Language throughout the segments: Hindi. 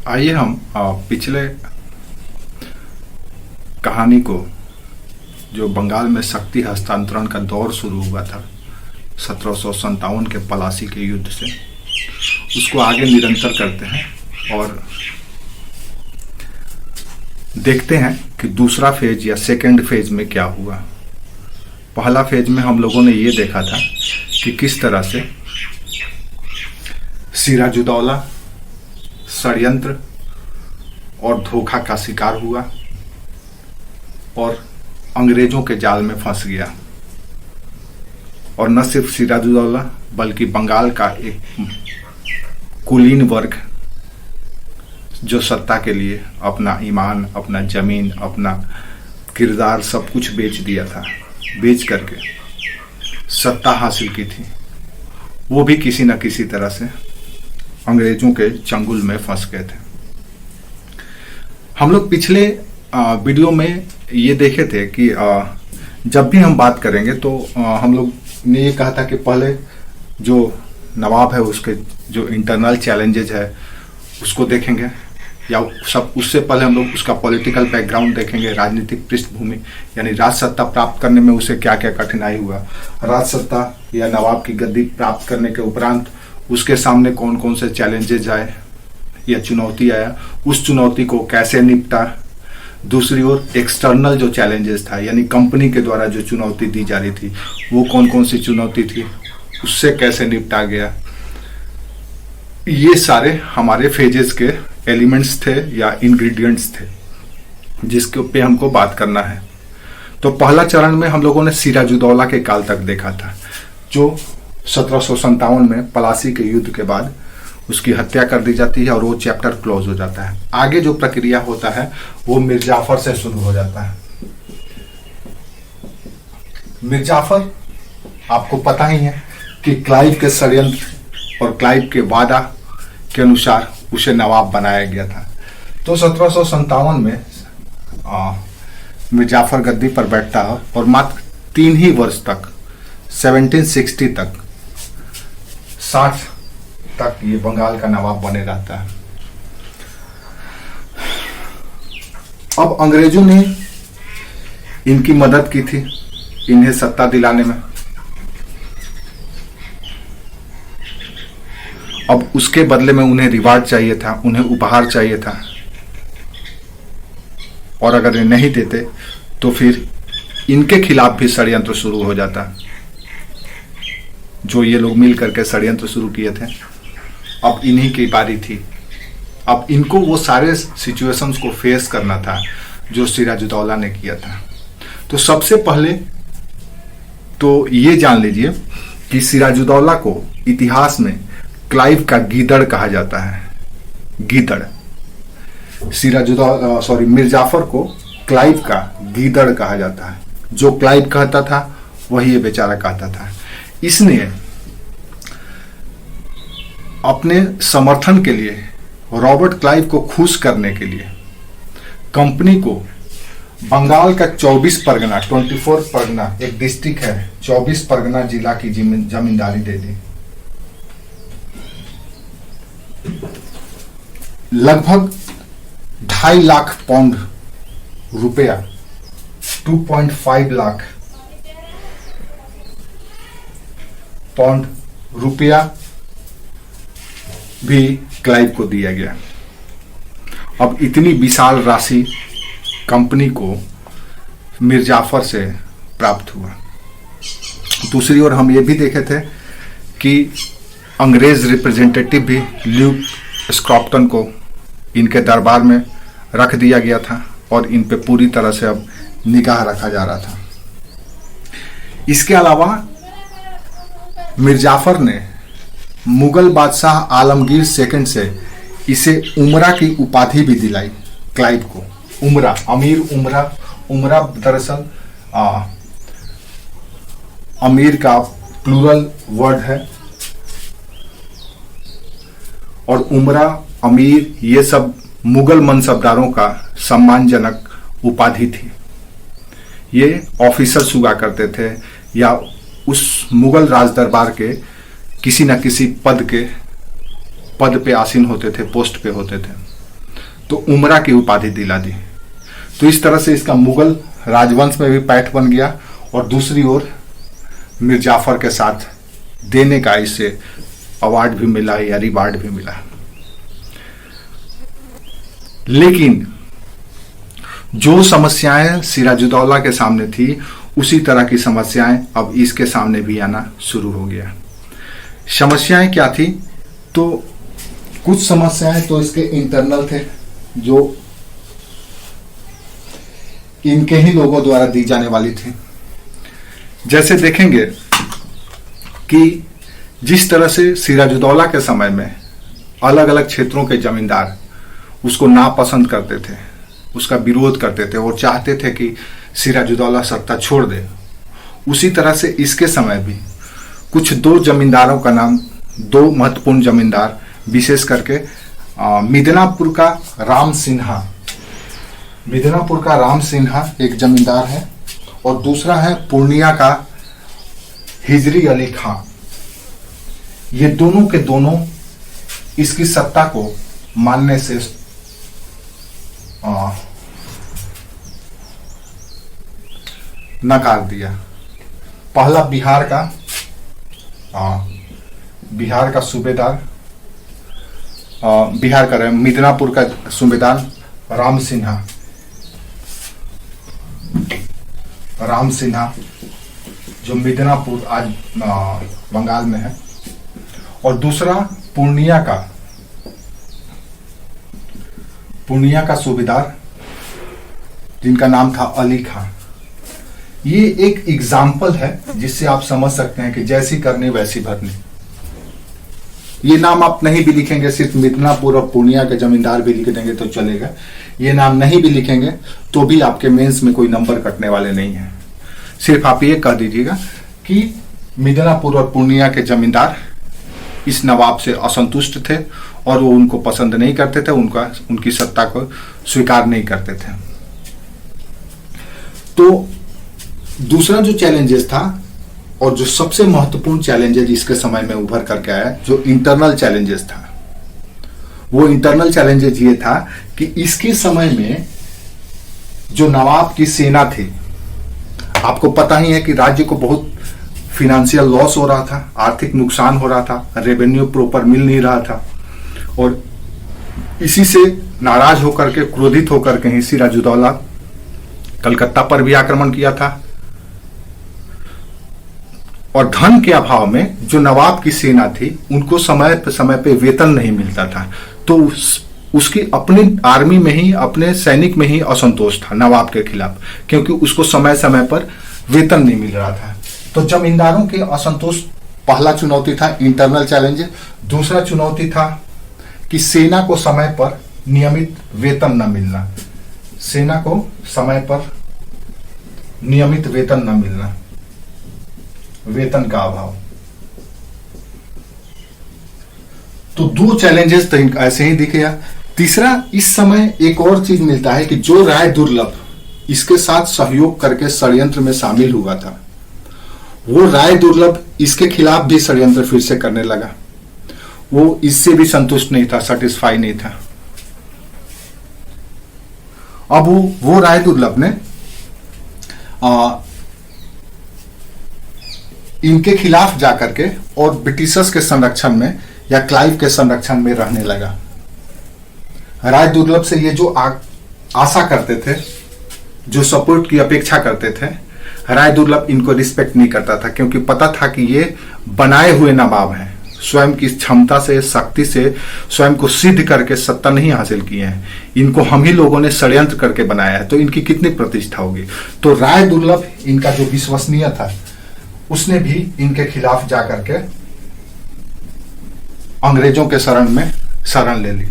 आइए हम पिछले कहानी को, जो बंगाल में शक्ति हस्तांतरण का दौर शुरू हुआ था 1757 के पलासी के युद्ध से, उसको आगे निरंतर करते हैं और देखते हैं कि दूसरा फेज या सेकंड फेज में क्या हुआ। पहला फेज में हम लोगों ने ये देखा था कि किस तरह से सिराजुद्दौला षड्यंत्र और धोखा का शिकार हुआ और अंग्रेजों के जाल में फंस गया। और न सिर्फ सिराजुद्दौला बल्कि बंगाल का एक कुलीन वर्ग जो सत्ता के लिए अपना ईमान, अपना जमीन, अपना किरदार सब कुछ बेच दिया था, बेच करके सत्ता हासिल की थी, वो भी किसी न किसी तरह से अंग्रेजों के चंगुल में फंस गए थे। हम लोग पिछले वीडियो में ये देखे थे कि जब भी हम बात करेंगे तो हम लोग ने ये कहा था कि पहले जो नवाब है उसके जो इंटरनल चैलेंजेज है उसको देखेंगे, या सब उससे पहले हम लोग उसका पॉलिटिकल बैकग्राउंड देखेंगे, राजनीतिक पृष्ठभूमि, यानी राज सत्ता प्राप्त करने में उसे क्या क्या कठिनाई हुआ, राज सत्ता या नवाब की गद्दी प्राप्त करने के उपरांत उसके सामने कौन कौन से चैलेंजेज आए या चुनौती आया, उस चुनौती को कैसे निपटा। दूसरी ओर एक्सटर्नल जो चैलेंजेस था, यानी कंपनी के द्वारा जो चुनौती दी जा रही थी, वो कौन कौन सी चुनौती थी, उससे कैसे निपटा गया। ये सारे हमारे फेजेस के एलिमेंट्स थे या इंग्रेडिएंट्स थे जिसके पे हमको बात करना है। तो पहला चरण में हम लोगों ने सिराजुद्दौला के काल तक देखा था, जो 1757 में पलासी के युद्ध के बाद उसकी हत्या कर दी जाती है और वो चैप्टर क्लोज हो जाता है। आगे जो प्रक्रिया होता है वो मीर जाफर से शुरू हो जाता है। मीर जाफर आपको पता ही है कि क्लाइव के षड्यंत्र और क्लाइव के वादा के अनुसार उसे नवाब बनाया गया था। तो 1757 में मीर जाफर गद्दी पर बैठता है और मात्र 3 ही वर्ष तक 1760 तक 60 तक ये बंगाल का नवाब बने रहता है। अब अंग्रेजों ने इनकी मदद की थी इन्हें सत्ता दिलाने में। अब उसके बदले में उन्हें रिवार्ड चाहिए था, उन्हें उपहार चाहिए था, और अगर ये नहीं देते तो फिर इनके खिलाफ भी षड्यंत्र शुरू हो जाता, जो ये लोग मिल करके षड्यंत्र शुरू किए थे। अब इन्हीं की बारी थी। अब इनको वो सारे सिचुएशंस को फेस करना था जो सिराजुद्दौला ने किया था। तो सबसे पहले तो ये जान लीजिए कि सिराजुद्दौला को इतिहास में क्लाइव का गीदड़ कहा जाता है। गीदड़, मीर जाफर को क्लाइव का गीदड़ कहा जाता है। जो क्लाइव कहता था वही ये बेचारा कहता था। इसने अपने समर्थन के लिए, रॉबर्ट क्लाइव को खुश करने के लिए, कंपनी को बंगाल का 24 परगना, 24 परगना एक डिस्ट्रिक्ट है, 24 परगना जिला की जमींदारी दे दी। लगभग 2.5 लाख पाउंड रुपया, 2.5 लाख पाउंड रुपया भी क्लाइव को दिया गया। अब इतनी विशाल राशि कंपनी को मीर जाफर से प्राप्त हुआ। दूसरी ओर हम ये भी देखे थे कि अंग्रेज रिप्रेजेंटेटिव भी ल्यूक स्क्रॉप्टन को इनके दरबार में रख दिया गया था और इन पे पूरी तरह से अब निगाह रखा जा रहा था। इसके अलावा मीर जाफर ने मुगल बादशाह आलमगीर सेकंड से इसे उमरा की उपाधि भी दिलाई क्लाइव को। उमरा, अमीर उमरा, उमरा दरअसल अमीर का प्लूरल वर्ड है, और उमरा, अमीर, ये सब मुगल मनसबदारों का सम्मानजनक उपाधि थी। ये ऑफिसर्स हुआ करते थे या उस मुगल राज दरबार के किसी न किसी पद पे आसीन होते थे, पोस्ट पे होते थे। तो उमरा की उपाधि दिला दी। तो इस तरह से इसका मुगल राजवंश में भी पैठ बन गया और दूसरी ओर मीर जाफर के साथ देने का इसे अवार्ड भी मिला या रिवार्ड भी मिला। लेकिन जो समस्याएं सिराजुद्दौला के सामने थी उसी तरह की समस्याएं अब इसके सामने भी आना शुरू हो गया। समस्याएं क्या थी? तो कुछ समस्याएं तो इसके इंटरनल थे जो इनके ही लोगों द्वारा दी जाने वाली थी। जैसे देखेंगे कि जिस तरह से सिराजुद्दौला के समय में अलग अलग क्षेत्रों के जमींदार उसको नापसंद करते थे, उसका विरोध करते थे और चाहते थे कि सिराजुद्दौला सत्ता छोड़ दे, उसी तरह से इसके समय भी कुछ दो जमींदारों का नाम, दो महत्वपूर्ण जमींदार विशेष करके मिदनापुर का राम सिन्हा एक जमींदार है और दूसरा है पूर्णिया का हिजरी अली खां। ये दोनों के दोनों इसकी सत्ता को मानने से नकार दिया। पहला बिहार का सूबेदार, बिहार का मिदनापुर का सूबेदार राम सिन्हा जो मिदनापुर आज बंगाल में है, और दूसरा पूर्णिया का सूबेदार जिनका नाम था अली खां। ये एक एग्जाम्पल है जिससे आप समझ सकते हैं कि जैसी करनी वैसी भरनी। ये नाम आप नहीं भी लिखेंगे, सिर्फ मिदनापुर और पूर्णिया के जमींदार भी लिख देंगे तो चलेगा। ये नाम नहीं भी लिखेंगे तो भी आपके मेंस में कोई नंबर कटने वाले नहीं है। सिर्फ आप ये कह दीजिएगा कि मिदनापुर और पूर्णिया के जमींदार इस नवाब से असंतुष्ट थे और वो उनको पसंद नहीं करते थे, उनकी सत्ता को स्वीकार नहीं करते थे। तो दूसरा जो चैलेंजेस था और जो सबसे महत्वपूर्ण चैलेंजेस इसके समय में उभर करके आया, जो इंटरनल चैलेंजेस था, वो इंटरनल चैलेंजेस ये था कि इसके समय में जो नवाब की सेना थी, आपको पता ही है कि राज्य को बहुत फिनेंशियल लॉस हो रहा था, आर्थिक नुकसान हो रहा था, रेवेन्यू प्रॉपर मिल नहीं रहा था, और इसी से नाराज होकर के, क्रोधित होकर के ही सिराजुद्दौला कलकत्ता पर भी आक्रमण किया था। और धन के अभाव में जो नवाब की सेना थी उनको समय पे वेतन नहीं मिलता था, तो उसकी अपनी आर्मी में ही, अपने सैनिक में ही असंतोष था नवाब के खिलाफ, क्योंकि उसको समय समय पर वेतन नहीं मिल रहा था। तो जमींदारों के असंतोष पहला चुनौती था, इंटरनल चैलेंज। दूसरा चुनौती था कि सेना को समय पर नियमित वेतन न मिलना, सेना को समय पर नियमित वेतन न मिलना, वेतन का अभाव। तो दो चैलेंजेस तो ऐसे ही दिखे। तीसरा, इस समय एक और चीज मिलता है कि जो राय दुर्लभ इसके साथ सहयोग करके षड्यंत्र में शामिल हुआ था, वो राय दुर्लभ इसके खिलाफ भी षड्यंत्र फिर से करने लगा। वो इससे भी संतुष्ट नहीं था, सेटिस्फाई नहीं था। अब वो राय दुर्लभ ने इनके खिलाफ जाकर के और ब्रिटिशर्स के संरक्षण में या क्लाइव के संरक्षण में रहने लगा। राय दुर्लभ से ये जो आशा करते थे, जो सपोर्ट की अपेक्षा करते थे, राय दुर्लभ इनको रिस्पेक्ट नहीं करता था, क्योंकि पता था कि ये बनाए हुए नवाब हैं, स्वयं की क्षमता से, शक्ति से स्वयं को सिद्ध करके सत्ता नहीं हासिल किए हैं, इनको हम ही लोगों ने षड्यंत्र करके बनाया है, तो इनकी कितनी प्रतिष्ठा होगी। तो राय दुर्लभ, इनका जो विश्वसनीय था, उसने भी इनके खिलाफ जाकर के अंग्रेजों के शरण ले ली।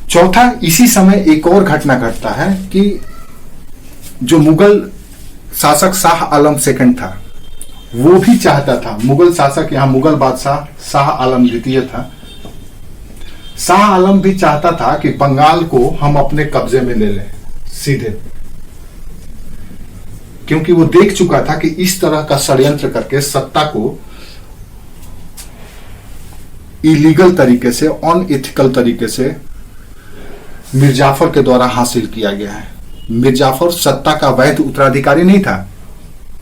चौथा, इसी समय एक और घटना घटता है कि जो मुगल शासक शाह आलम सेकंड था, वो भी चाहता था, मुगल शासक, यहां मुगल बादशाह शाह आलम द्वितीय था, शाह आलम भी चाहता था कि बंगाल को हम अपने कब्जे में ले लें सीधे, क्योंकि वो देख चुका था कि इस तरह का षड्यंत्र करके सत्ता को इलीगल तरीके से, अनएथिकल तरीके से मीर जाफर के द्वारा हासिल किया गया है। मीर जाफर सत्ता का वैध उत्तराधिकारी नहीं था,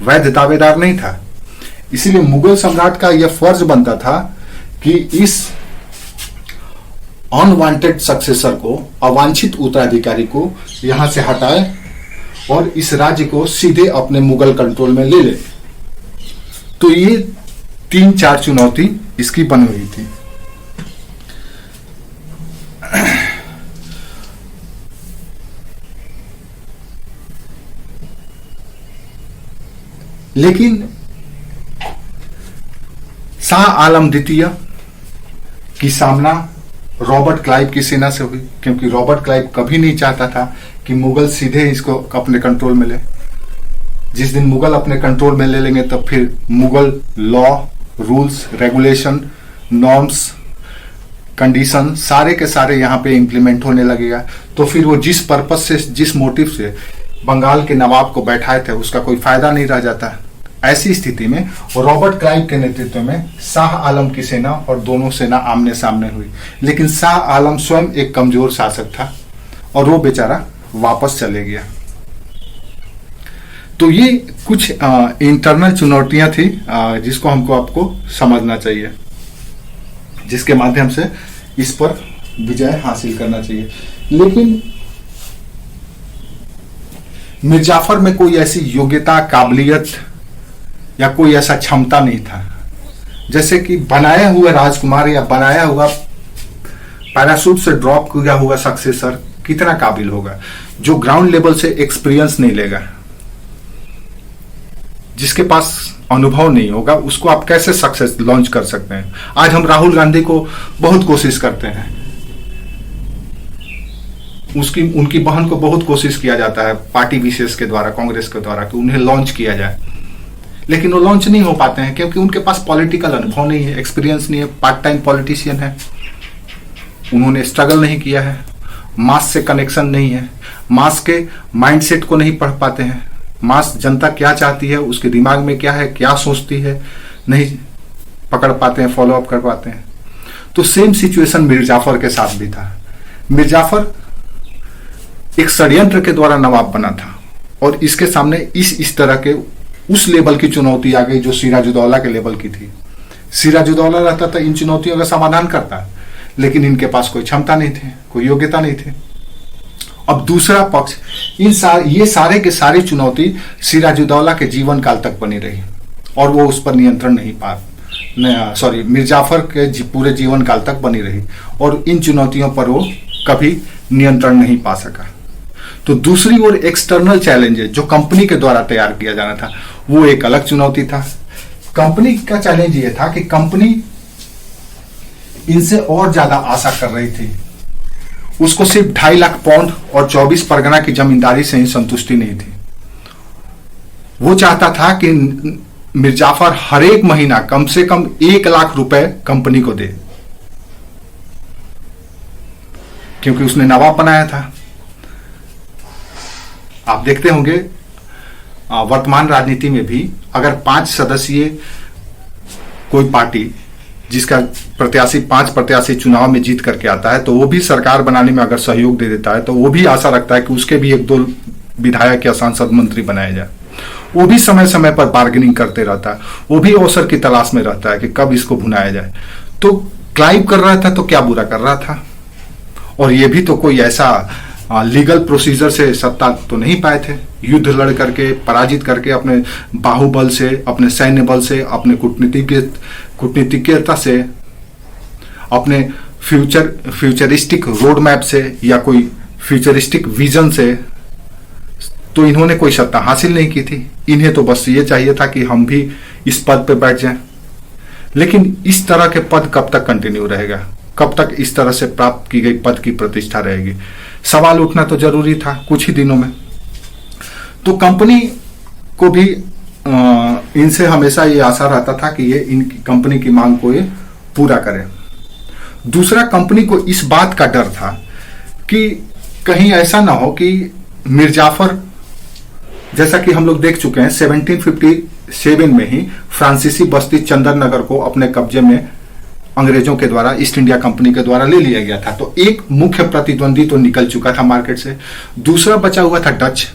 वैध दावेदार नहीं था। इसीलिए मुगल सम्राट का यह फर्ज बनता था कि इस अनवांटेड सक्सेसर को, अवांछित उत्तराधिकारी को यहां से हटाए और इस राज्य को सीधे अपने मुगल कंट्रोल में ले ले। तो ये 3-4 चुनौती इसकी बनी हुई थी। लेकिन शाह आलम द्वितीय की सामना रॉबर्ट क्लाइव की सेना से हुई, क्योंकि रॉबर्ट क्लाइव कभी नहीं चाहता था कि मुगल सीधे इसको अपने कंट्रोल में ले। जिस दिन मुगल अपने कंट्रोल में ले लेंगे तो फिर Mughal law, rules, regulation, norms, condition सारे के सारे यहाँ पे इंप्लीमेंट होने लगेगा। तो फिर वो जिस पर्पज से, जिस मोटिव से बंगाल के नवाब को बैठाए थे, उसका कोई फायदा नहीं रह जाता। ऐसी स्थिति में रॉबर्ट क्लाइव के नेतृत्व में शाह आलम की सेना और दोनों सेना आमने सामने हुई। लेकिन शाह आलम स्वयं एक कमजोर शासक था और वो बेचारा वापस चले गया। तो ये कुछ इंटरनल चुनौतियां थी जिसको हमको आपको समझना चाहिए, जिसके माध्यम से इस पर विजय हासिल करना चाहिए। लेकिन मीर जाफर में कोई ऐसी योग्यता, काबिलियत या कोई ऐसा क्षमता नहीं था। जैसे कि बनाया हुआ राजकुमार या बनाया हुआ पैराशूट से ड्रॉप किया हुआ सक्सेसर कितना काबिल होगा, जो ग्राउंड लेवल से एक्सपीरियंस नहीं लेगा, जिसके पास अनुभव नहीं होगा, उसको आप कैसे सक्सेस लॉन्च कर सकते हैं। आज हम राहुल गांधी को बहुत कोशिश करते हैं, उनकी बहन को बहुत कोशिश किया जाता है पार्टी विशेष के द्वारा, कांग्रेस के द्वारा, कि उन्हें लॉन्च किया जाए, लेकिन वो लॉन्च नहीं हो पाते हैं क्योंकि उनके पास पॉलिटिकल अनुभव नहीं है, एक्सपीरियंस नहीं है, पार्ट टाइम पॉलिटिशियन है, उन्होंने स्ट्रगल नहीं किया है, मास से कनेक्शन नहीं है, मास के माइंडसेट को नहीं पढ़ पाते हैं, मास जनता क्या चाहती है, उसके दिमाग में क्या है, क्या सोचती है, नहीं पकड़ पाते हैं, फॉलो अप कर पाते हैं। तो सेम सिचुएशन मीर जाफर के साथ भी था। मीर जाफर एक षड्यंत्र के द्वारा नवाब बना था और इसके सामने इस तरह के उस लेवल की चुनौती आ गई जो सिराजुद्दौला के लेवल की थी। सिराजुद्दौला रहता था इन चुनौतियों का समाधान करता, लेकिन इनके पास कोई क्षमता नहीं थी, कोई योग्यता नहीं थी। अब दूसरा पक्ष, ये सारे के सारे चुनौती सिराजुद्दौला के जीवन काल तक बनी रही और वो उस पर नियंत्रण नहीं मीर जाफर के पूरे जीवन काल तक बनी रही और इन चुनौतियों पर वो कभी नियंत्रण नहीं पा सका। तो दूसरी ओर एक्सटर्नल चैलेंजेस जो कंपनी के द्वारा तैयार किया जाना था, वो एक अलग चुनौती था। कंपनी का चैलेंज ये था कि कंपनी इनसे और ज्यादा आशा कर रही थी। उसको सिर्फ 2.5 लाख पाउंड और 24 परगना की जमींदारी से ही संतुष्टि नहीं थी। वो चाहता था कि मीर जाफर हर एक महीना कम से कम 1 लाख रुपए कंपनी को दे, क्योंकि उसने नवाब बनाया था। आप देखते होंगे वर्तमान राजनीति में भी अगर 5 सदस्यीय कोई पार्टी जिसका प्रत्याशी 5 प्रत्याशी चुनाव में जीत करके आता है, तो वो भी सरकार बनाने में अगर सहयोग दे देता है तो वो भी आशा रखता है कि उसके भी 1-2 विधायक या सांसद मंत्री बनाए जाए। वो भी समय समय पर बार्गेनिंग करते रहता है, वो भी अवसर की तलाश में रहता है कि कब इसको भुनाया जाए। तो क्लाइव कर रहा था तो क्या बुरा कर रहा था, और ये भी तो कोई ऐसा लीगल प्रोसीजर से सत्ता तो नहीं पाए थे। युद्ध लड़ करके, पराजित करके, अपने बाहुबल से, अपने सैन्य बल से, अपने कूटनीतिज्ञता से, अपने फ्यूचरिस्टिक रोड मैप से या कोई फ्यूचरिस्टिक विजन से तो इन्होंने कोई सत्ता हासिल नहीं की थी। इन्हें तो बस ये चाहिए था कि हम भी इस पद पे बैठ जाएं। लेकिन इस तरह के पद कब तक कंटिन्यू रहेगा, कब तक इस तरह से प्राप्त की गई पद की प्रतिष्ठा रहेगी? सवाल उठना तो जरूरी था कुछ ही दिनों में। तो कंपनी को भी इनसे हमेशा ये आशा रहता था कि ये इनकी कंपनी की मांग को ये पूरा करे। दूसरा, कंपनी को इस बात का डर था कि कहीं ऐसा ना हो कि मीर जाफर, जैसा कि हम लोग देख चुके हैं 1757 में ही फ्रांसीसी बस्ती चंदन नगर को अपने कब्जे में अंग्रेजों के द्वारा, ईस्ट इंडिया कंपनी के द्वारा ले लिया गया था। तो एक मुख्य प्रतिद्वंदी तो निकल चुका था मार्केट से, दूसरा बचा हुआ था डच।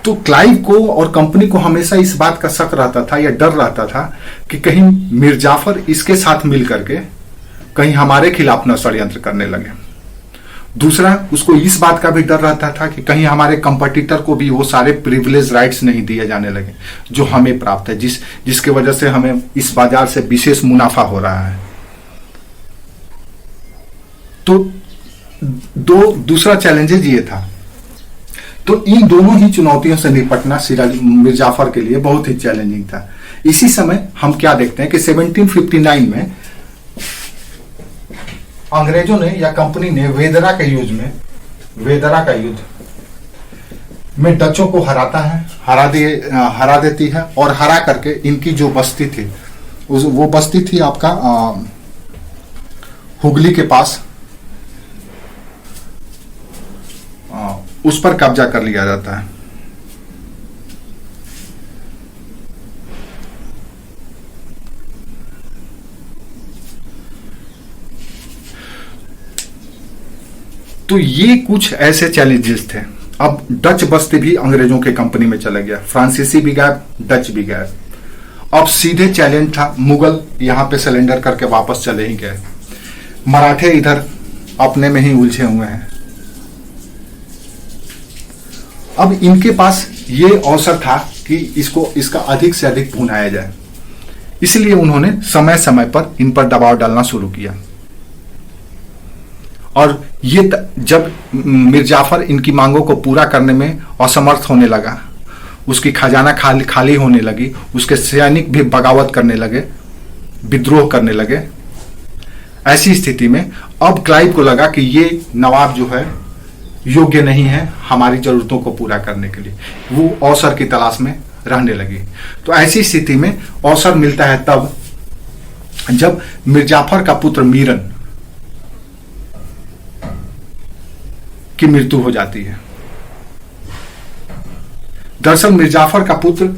तो क्लाइव को और कंपनी को हमेशा इस बात का शक रहता था या डर रहता था कि कहीं मीर जाफर इसके साथ मिल करके कहीं हमारे खिलाफ न षड्यंत्र करने लगे। दूसरा, उसको इस बात का भी डर रहता था कि कहीं हमारे कंपटीटर को भी वो सारे प्रिविलेज राइट्स नहीं दिए जाने लगे जो हमें प्राप्त है, जिसके वजह से हमें इस बाजार से विशेष मुनाफा हो रहा है। तो दूसरा चैलेंजेज ये था। तो इन दोनों ही चुनौतियों से निपटना सिराज मीर जाफर के लिए बहुत ही चैलेंजिंग था। इसी समय हम क्या देखते हैं कि 1759 में अंग्रेजों ने या कंपनी ने वेदरा के वेदरा का युद्ध में डचों को हरा देती है और हरा करके इनकी जो बस्ती थी वो बस्ती थी आपका हुगली के पास, उस पर कब्जा कर लिया जाता है। तो ये कुछ ऐसे चैलेंजेस थे। अब डच बस्ती भी अंग्रेजों के कंपनी में चला गया, फ्रांसीसी भी गायब, डच भी गायब। अब सीधे चैलेंज था, मुगल यहां पे सरेंडर करके वापस चले ही गए, मराठे इधर अपने में ही उलझे हुए हैं। अब इनके पास ये अवसर था कि इसका अधिक से अधिक भुनाया जाए, इसलिए उन्होंने समय समय पर इन पर दबाव डालना शुरू किया। और ये जब मीर जाफर इनकी मांगों को पूरा करने में असमर्थ होने लगा, उसकी खजाना खाली होने लगी, उसके सैनिक भी बगावत करने लगे, विद्रोह करने लगे, ऐसी स्थिति में अब क्लाइव को लगा कि ये नवाब जो है योग्य नहीं है हमारी जरूरतों को पूरा करने के लिए। वो अवसर की तलाश में रहने लगी। तो ऐसी स्थिति में अवसर मिलता है तब जब मीर जाफर का पुत्र मीरन की मृत्यु हो जाती है। दरअसल मीर जाफर का पुत्र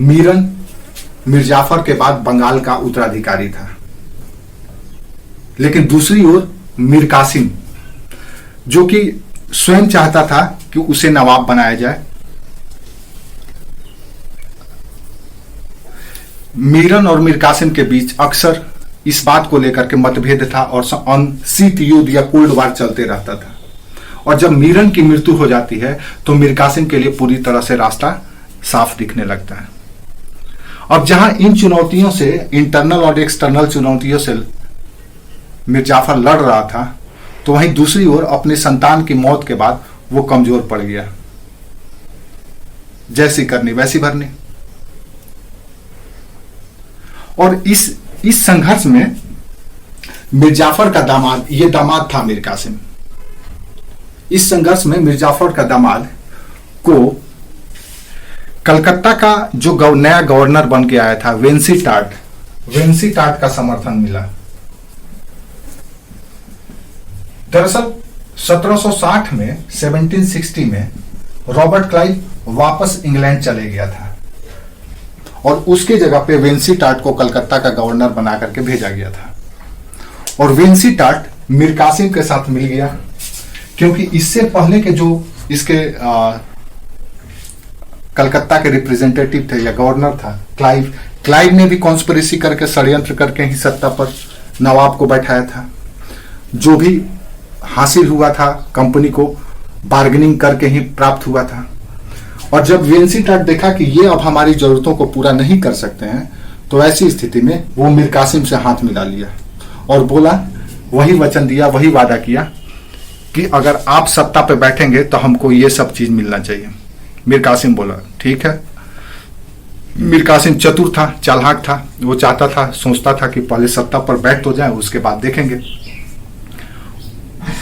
मीरन मीर जाफर के बाद बंगाल का उत्तराधिकारी था, लेकिन दूसरी ओर मीर कासिम जो कि स्वयं चाहता था कि उसे नवाब बनाया जाए, मीरन और मीर कासिम के बीच अक्सर इस बात को लेकर के मतभेद था और शीत युद्ध या कोल्ड वार चलते रहता था। और जब मीरन की मृत्यु हो जाती है तो मीर कासिम के लिए पूरी तरह से रास्ता साफ दिखने लगता है। अब जहां इन चुनौतियों से, इंटरनल और एक्सटर्नल चुनौतियों से मीर जाफर लड़ रहा था, तो वहीं दूसरी ओर अपने संतान की मौत के बाद वो कमजोर पड़ गया। जैसी करनी वैसी भरनी। और इस संघर्ष में मीर जाफर का दामाद, ये दामाद था मीर कासिम, इस संघर्ष में मीर जाफर का दामाद को कलकत्ता का जो नया गवर्नर बन के आया था वेंसी टाट का समर्थन मिला। दरअसल 1760 में 1760 में रॉबर्ट क्लाइव वापस इंग्लैंड चले गया था और उसके जगह पे वेंसी टाट को कलकत्ता का गवर्नर बना करके भेजा गया था। और वेंसी टाट मीर कासिम के साथ मिल गया, क्योंकि इससे पहले के जो इसके कलकत्ता के रिप्रेजेंटेटिव थे या गवर्नर था क्लाइव ने भी कॉन्स्पिरेसी करके, षड्यंत्र करके ही सत्ता पर नवाब को बैठाया था। जो भी हासिल हुआ था कंपनी को बार्गेनिंग करके ही प्राप्त हुआ था। और जब वेंसी टाट देखा कि ये अब हमारी जरूरतों को पूरा नहीं कर सकते हैं, तो ऐसी स्थिति में वो मीर कासिम से हाथ मिला लिया और बोला, वही वचन दिया, वही वादा किया कि अगर आप सत्ता पे बैठेंगे तो हमको ये सब चीज मिलना चाहिए। मीर कासिम बोला ठीक है। मीर कासिम चतुर था, चालाक था, वो चाहता था, सोचता था कि पहले सत्ता पर बैठ तो जाए, उसके बाद देखेंगे।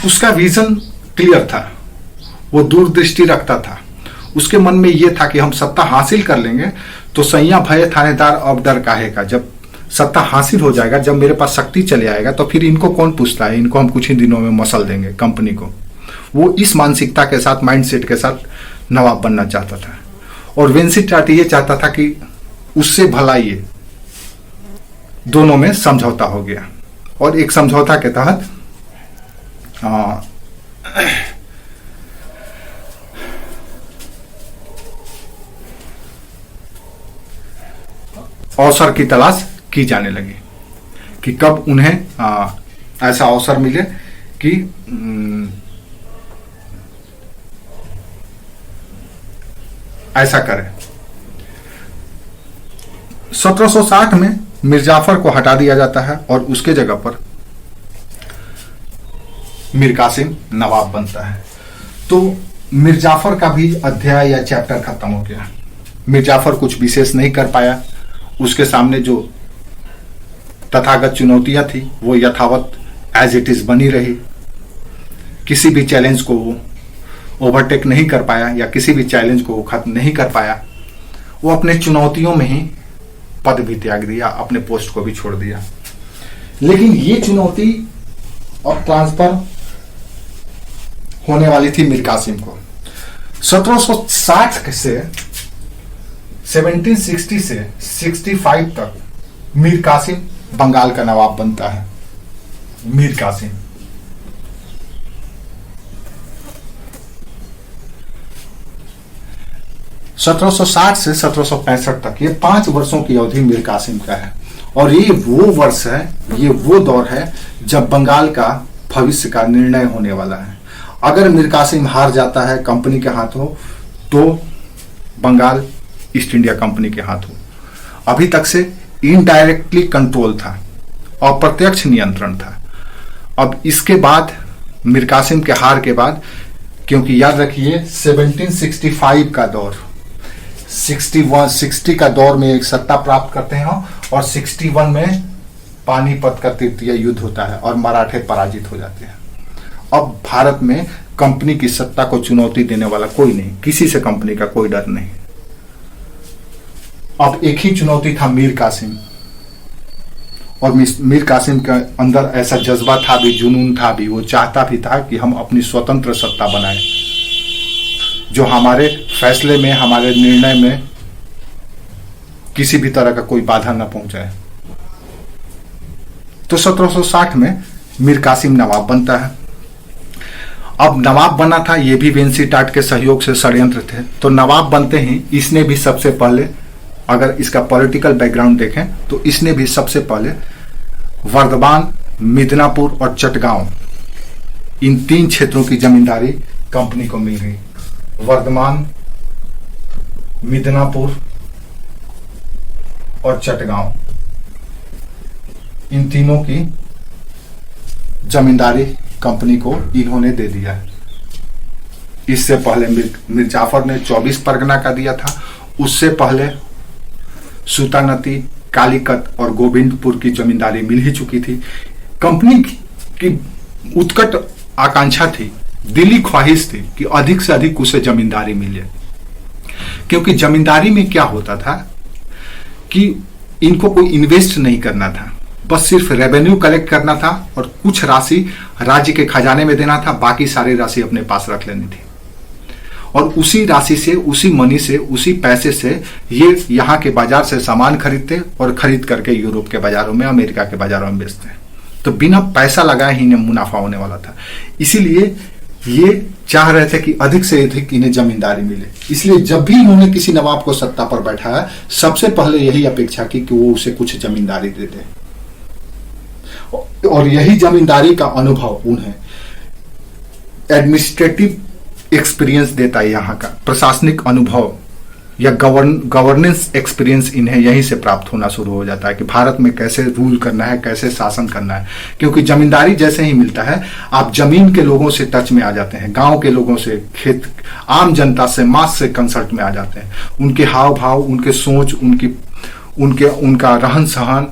उसका विजन क्लियर था, वो दूरदृष्टि रखता था। उसके मन में ये था कि हम सत्ता हासिल कर लेंगे तो सैया भय थानेदार अब डर काहे का। जब सत्ता हासिल हो जाएगा, जब मेरे पास शक्ति चले आएगा, तो फिर इनको कौन पूछता है, इनको हम कुछ ही दिनों में मसल देंगे कंपनी को। वो इस मानसिकता के साथ, माइंडसेट के साथ नवाब बनना चाहता था। और वेंसी टाट ये चाहता था कि उससे भला ये दोनों में समझौता हो गया और एक समझौता के तहत अवसर की तलाश की जाने लगी कि कब उन्हें ऐसा अवसर मिले कि ऐसा करें। 1760 में मीर जाफर को हटा दिया जाता है और उसके जगह पर मीर कासिम नवाब बनता है। तो मीर जाफर का भी अध्याय या चैप्टर खत्म हो गया। मीर जाफर कुछ विशेष नहीं कर पाया, उसके सामने जो तथागत चुनौतियां थी वो यथावत एज इट इज बनी रही। किसी भी चैलेंज को वो ओवरटेक नहीं कर पाया या किसी भी चैलेंज को वो खत्म नहीं कर पाया। वो अपने चुनौतियों में ही पद भी त्याग दिया, अपने पोस्ट को भी छोड़ दिया। लेकिन ये चुनौती अब ट्रांसफर होने वाली थी मीर कासिम को। 1760 से 1760 से 65 तक मीर कासिम बंगाल का नवाब बनता है। मीर कासिम 1760 से 1765 तक, ये 5 वर्षों की अवधि मीर कासिम का है। और ये वो वर्ष है, ये वो दौर है जब बंगाल का भविष्य का निर्णय होने वाला है। अगर मीर कासिम हार जाता है कंपनी के हाथों तो बंगाल ईस्ट इंडिया कंपनी के हाथों। अभी तक से इनडायरेक्टली कंट्रोल था, अप्रत्यक्ष नियंत्रण था। अब इसके बाद मीर कासिम के हार के बाद, क्योंकि याद रखिए 1765 का दौर, 60 का दौर में एक सत्ता प्राप्त करते हैं और 61 में पानीपत का तृतीय युद्ध होता है और मराठे पराजित हो जाते हैं। अब भारत में कंपनी की सत्ता को चुनौती देने वाला कोई नहीं, किसी से कंपनी का कोई डर नहीं। अब एक ही चुनौती था मीर कासिम, और मीर कासिम के अंदर ऐसा जज्बा था भी, जुनून था भी, वो चाहता भी था कि हम अपनी स्वतंत्र सत्ता बनाएं जो हमारे फैसले में, हमारे निर्णय में किसी भी तरह का कोई बाधा न पहुंचाए। तो 1760 में मीर कासिम नवाब बनता है। अब नवाब बना था, ये भी वेंसी टाट के सहयोग से षड्यंत्र थे। तो नवाब बनते ही इसने भी सबसे पहले, अगर इसका पॉलिटिकल बैकग्राउंड देखें तो इसने भी सबसे पहले वर्धमान, मिदनापुर और चटगांव, इन 3 क्षेत्रों की जमींदारी कंपनी को मिल गई। वर्धमान, मिदनापुर और चटगांव, इन तीनों की जमींदारी कंपनी को इन्होंने दे दिया है। इससे पहले मीर जाफर ने 24 परगना का दिया था। उससे पहले सूतानती, कालीकत और गोविंदपुर की जमींदारी मिल ही चुकी थी। कंपनी की उत्कट आकांक्षा थी, दिली ख्वाहिश थी कि अधिक से अधिक उसे जमींदारी मिले, क्योंकि जमींदारी में क्या होता था कि इनको कोई इन्वेस्ट नहीं करना था, बस सिर्फ रेवेन्यू कलेक्ट करना था और कुछ राशि राज्य के खजाने में देना था, बाकी सारी राशि अपने पास रख लेनी थी। और उसी राशि से, उसी मनी से, उसी पैसे से ये यहाँ के बाजार से सामान खरीदते और खरीद करके यूरोप के बाजारों में, अमेरिका के बाजारों में बेचते। तो बिना पैसा लगाए ही इन्हें मुनाफा होने वाला था। इसीलिए ये चाह रहे थे कि अधिक से अधिक इन्हें जमींदारी मिले। इसलिए जब भी इन्होंने किसी नवाब को सत्ता पर बैठाया, सबसे पहले यही अपेक्षा की कि वो उसे कुछ जमींदारी दे दे, और यही जमींदारी का अनुभव उन्हें एडमिनिस्ट्रेटिव एक्सपीरियंस देता है। यहाँ का प्रशासनिक अनुभव या गवर्नेंस एक्सपीरियंस इन्हें यहीं से प्राप्त होना शुरू हो जाता है कि भारत में कैसे रूल करना है, कैसे शासन करना है। क्योंकि जमींदारी जैसे ही मिलता है, आप जमीन के लोगों से टच में आ जाते हैं, गांव के लोगों से, खेत, आम जनता से, मास से कंसल्ट में आ जाते हैं। उनके हाव भाव, उनके सोच, उनका रहन सहन,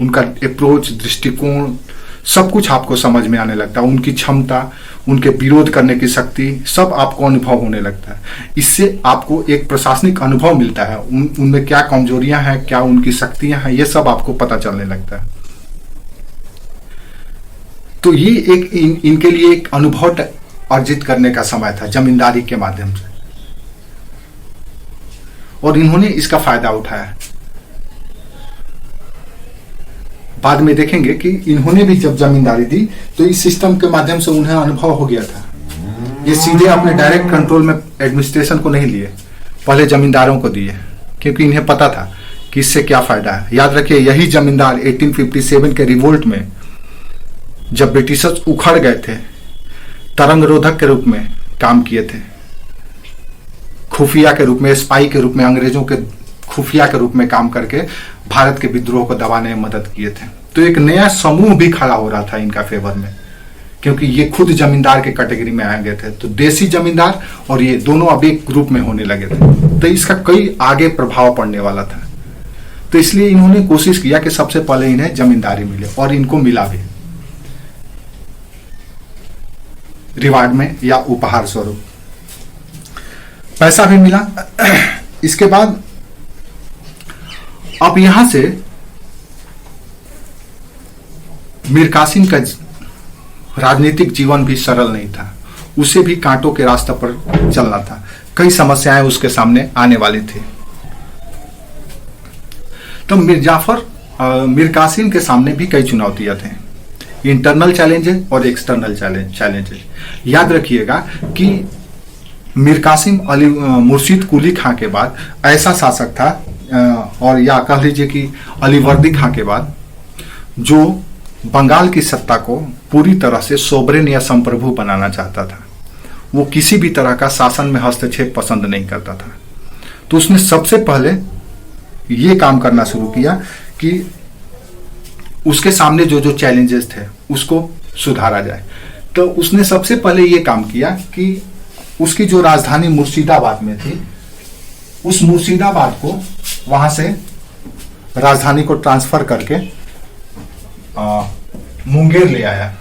उनका अप्रोच, दृष्टिकोण, सब कुछ आपको समझ में आने लगता है। उनकी क्षमता, उनके विरोध करने की शक्ति, सब आपको अनुभव होने लगता है। इससे आपको एक प्रशासनिक अनुभव मिलता है। उनमें क्या कमजोरियां हैं, क्या उनकी शक्तियां हैं, ये सब आपको पता चलने लगता है। तो ये एक इनके लिए एक अनुभव अर्जित करने का समय था जमींदारी के माध्यम से, और इन्होंने इसका फायदा उठाया। बाद में देखेंगे कि इन्होंने भी जब जमींदारी दी तो इस सिस्टम के माध्यम से उन्हें अनुभव हो गया था। ये सीधे अपने डायरेक्ट कंट्रोल में एडमिनिस्ट्रेशन को नहीं लिए, पहले जमींदारों को दिए, क्योंकि इन्हें पता था कि इससे क्या फायदा है। याद रखिए, यही जमींदार 1857 के रिवोल्ट में जब ब्रिटिशर्स उखड़ गए थे, तरंग रोधक के रूप में काम किए थे, खुफिया के रूप में, स्पाई के रूप में, अंग्रेजों के खुफिया के रूप में काम करके भारत के विद्रोह को दबाने में मदद किए थे। तो एक नया समूह भी खड़ा हो रहा था इनका फेवर में, क्योंकि ये खुद जमींदार के कैटेगरी में आ गए थे। तो देसी जमींदार और ये दोनों अब एक ग्रुप में होने लगे थे, तो इसका कई आगे प्रभाव पड़ने वाला था। तो इसलिए इन्होंने कोशिश किया कि सबसे पहले इन्हें जमींदारी मिले, और इनको मिला भी, रिवार्ड में या उपहार स्वरूप पैसा भी मिला। इसके बाद अब यहां से मीर कासिम का राजनीतिक जीवन भी सरल नहीं था, उसे भी कांटों के रास्ते पर चलना था, कई समस्याएं उसके सामने आने वाली थी। तो मीर कासिम के सामने भी कई चुनौतियां थे, इंटरनल चैलेंजेस और एक्सटर्नल चैलेंजेस। याद रखिएगा कि मीर कासिम अली मुर्शिद कुली खां के बाद ऐसा शासक था, और या कह लीजिए कि अलीवर्दी खां के बाद, जो बंगाल की सत्ता को पूरी तरह से सोवरेन या संप्रभु बनाना चाहता था। वो किसी भी तरह का शासन में हस्तक्षेप पसंद नहीं करता था। तो उसने सबसे पहले ये काम करना शुरू किया कि उसके सामने जो जो चैलेंजेस थे उसको सुधारा जाए। तो उसने सबसे पहले ये काम किया कि उसकी जो राजधानी मुर्शिदाबाद में थी, उस मुर्शिदाबाद को वहां से राजधानी को ट्रांसफर करके मुंगेर ले आया।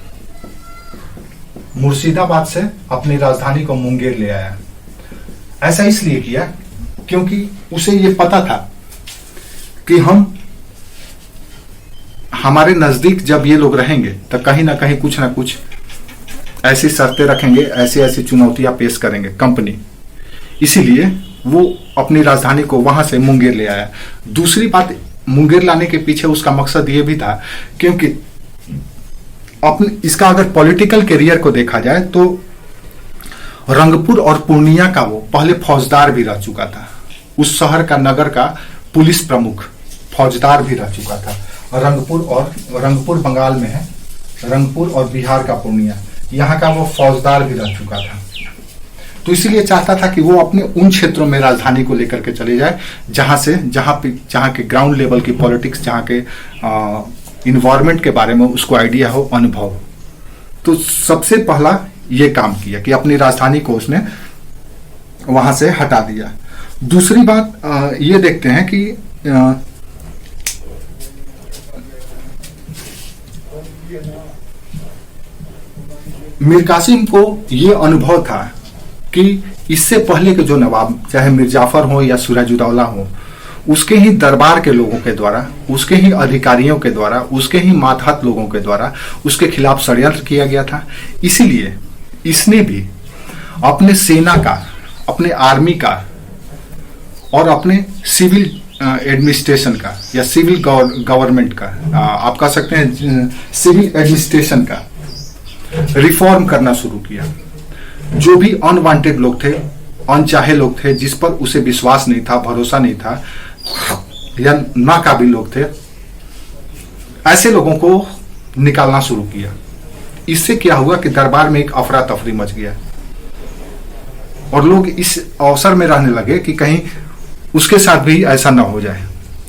मुर्शिदाबाद से अपनी राजधानी को मुंगेर ले आया। ऐसा इसलिए किया क्योंकि उसे ये पता था कि हमारे नजदीक जब ये लोग रहेंगे तो कहीं ना कहीं कुछ ना कुछ ऐसी शर्तें रखेंगे, ऐसी ऐसी चुनौतियां पेश करेंगे कंपनी। इसीलिए वो अपनी राजधानी को वहां से मुंगेर ले आया। दूसरी बात, मुंगेर लाने के पीछे उसका मकसद ये भी था क्योंकि अपने इसका अगर पॉलिटिकल करियर को देखा जाए तो रंगपुर और पूर्णिया का वो पहले फौजदार भी रह चुका था। उस शहर का, नगर का पुलिस प्रमुख फौजदार भी रह चुका था। रंगपुर बंगाल में है, रंगपुर और बिहार का पूर्णिया, यहाँ का वो फौजदार भी रह चुका था। तो इसीलिए चाहता था कि वो अपने उन क्षेत्रों में राजधानी को लेकर के चले जाए जहाँ के ग्राउंड लेवल की पॉलिटिक्स, जहाँ के इन्वायरमेंट के बारे में उसको आइडिया हो, अनुभव। तो सबसे पहला ये काम किया कि अपनी राजधानी को उसने वहां से हटा दिया। दूसरी बात ये देखते हैं कि मीर कासिम को ये अनुभव था कि इससे पहले के जो नवाब, चाहे मीर जाफर हो या सिराजुद्दौला हो, उसके ही दरबार के लोगों के द्वारा, उसके ही अधिकारियों के द्वारा, उसके ही मातहत लोगों के द्वारा उसके खिलाफ षड्यंत्र किया गया था। इसीलिए इसने भी अपने सेना का, अपने आर्मी का और अपने सिविल एडमिनिस्ट्रेशन का या सिविल गवर्नमेंट का, आप कह सकते हैं सिविल एडमिनिस्ट्रेशन का रिफॉर्म करना शुरू किया। जो भी अनवांटेड लोग थे, अनचाहे लोग थे, जिस पर उसे विश्वास नहीं था, भरोसा नहीं था, या नाकाबिल लोग थे, ऐसे लोगों को निकालना शुरू किया। इससे क्या हुआ कि दरबार में एक अफरा तफरी मच गया और लोग इस अवसर में रहने लगे कि कहीं उसके साथ भी ऐसा ना हो जाए,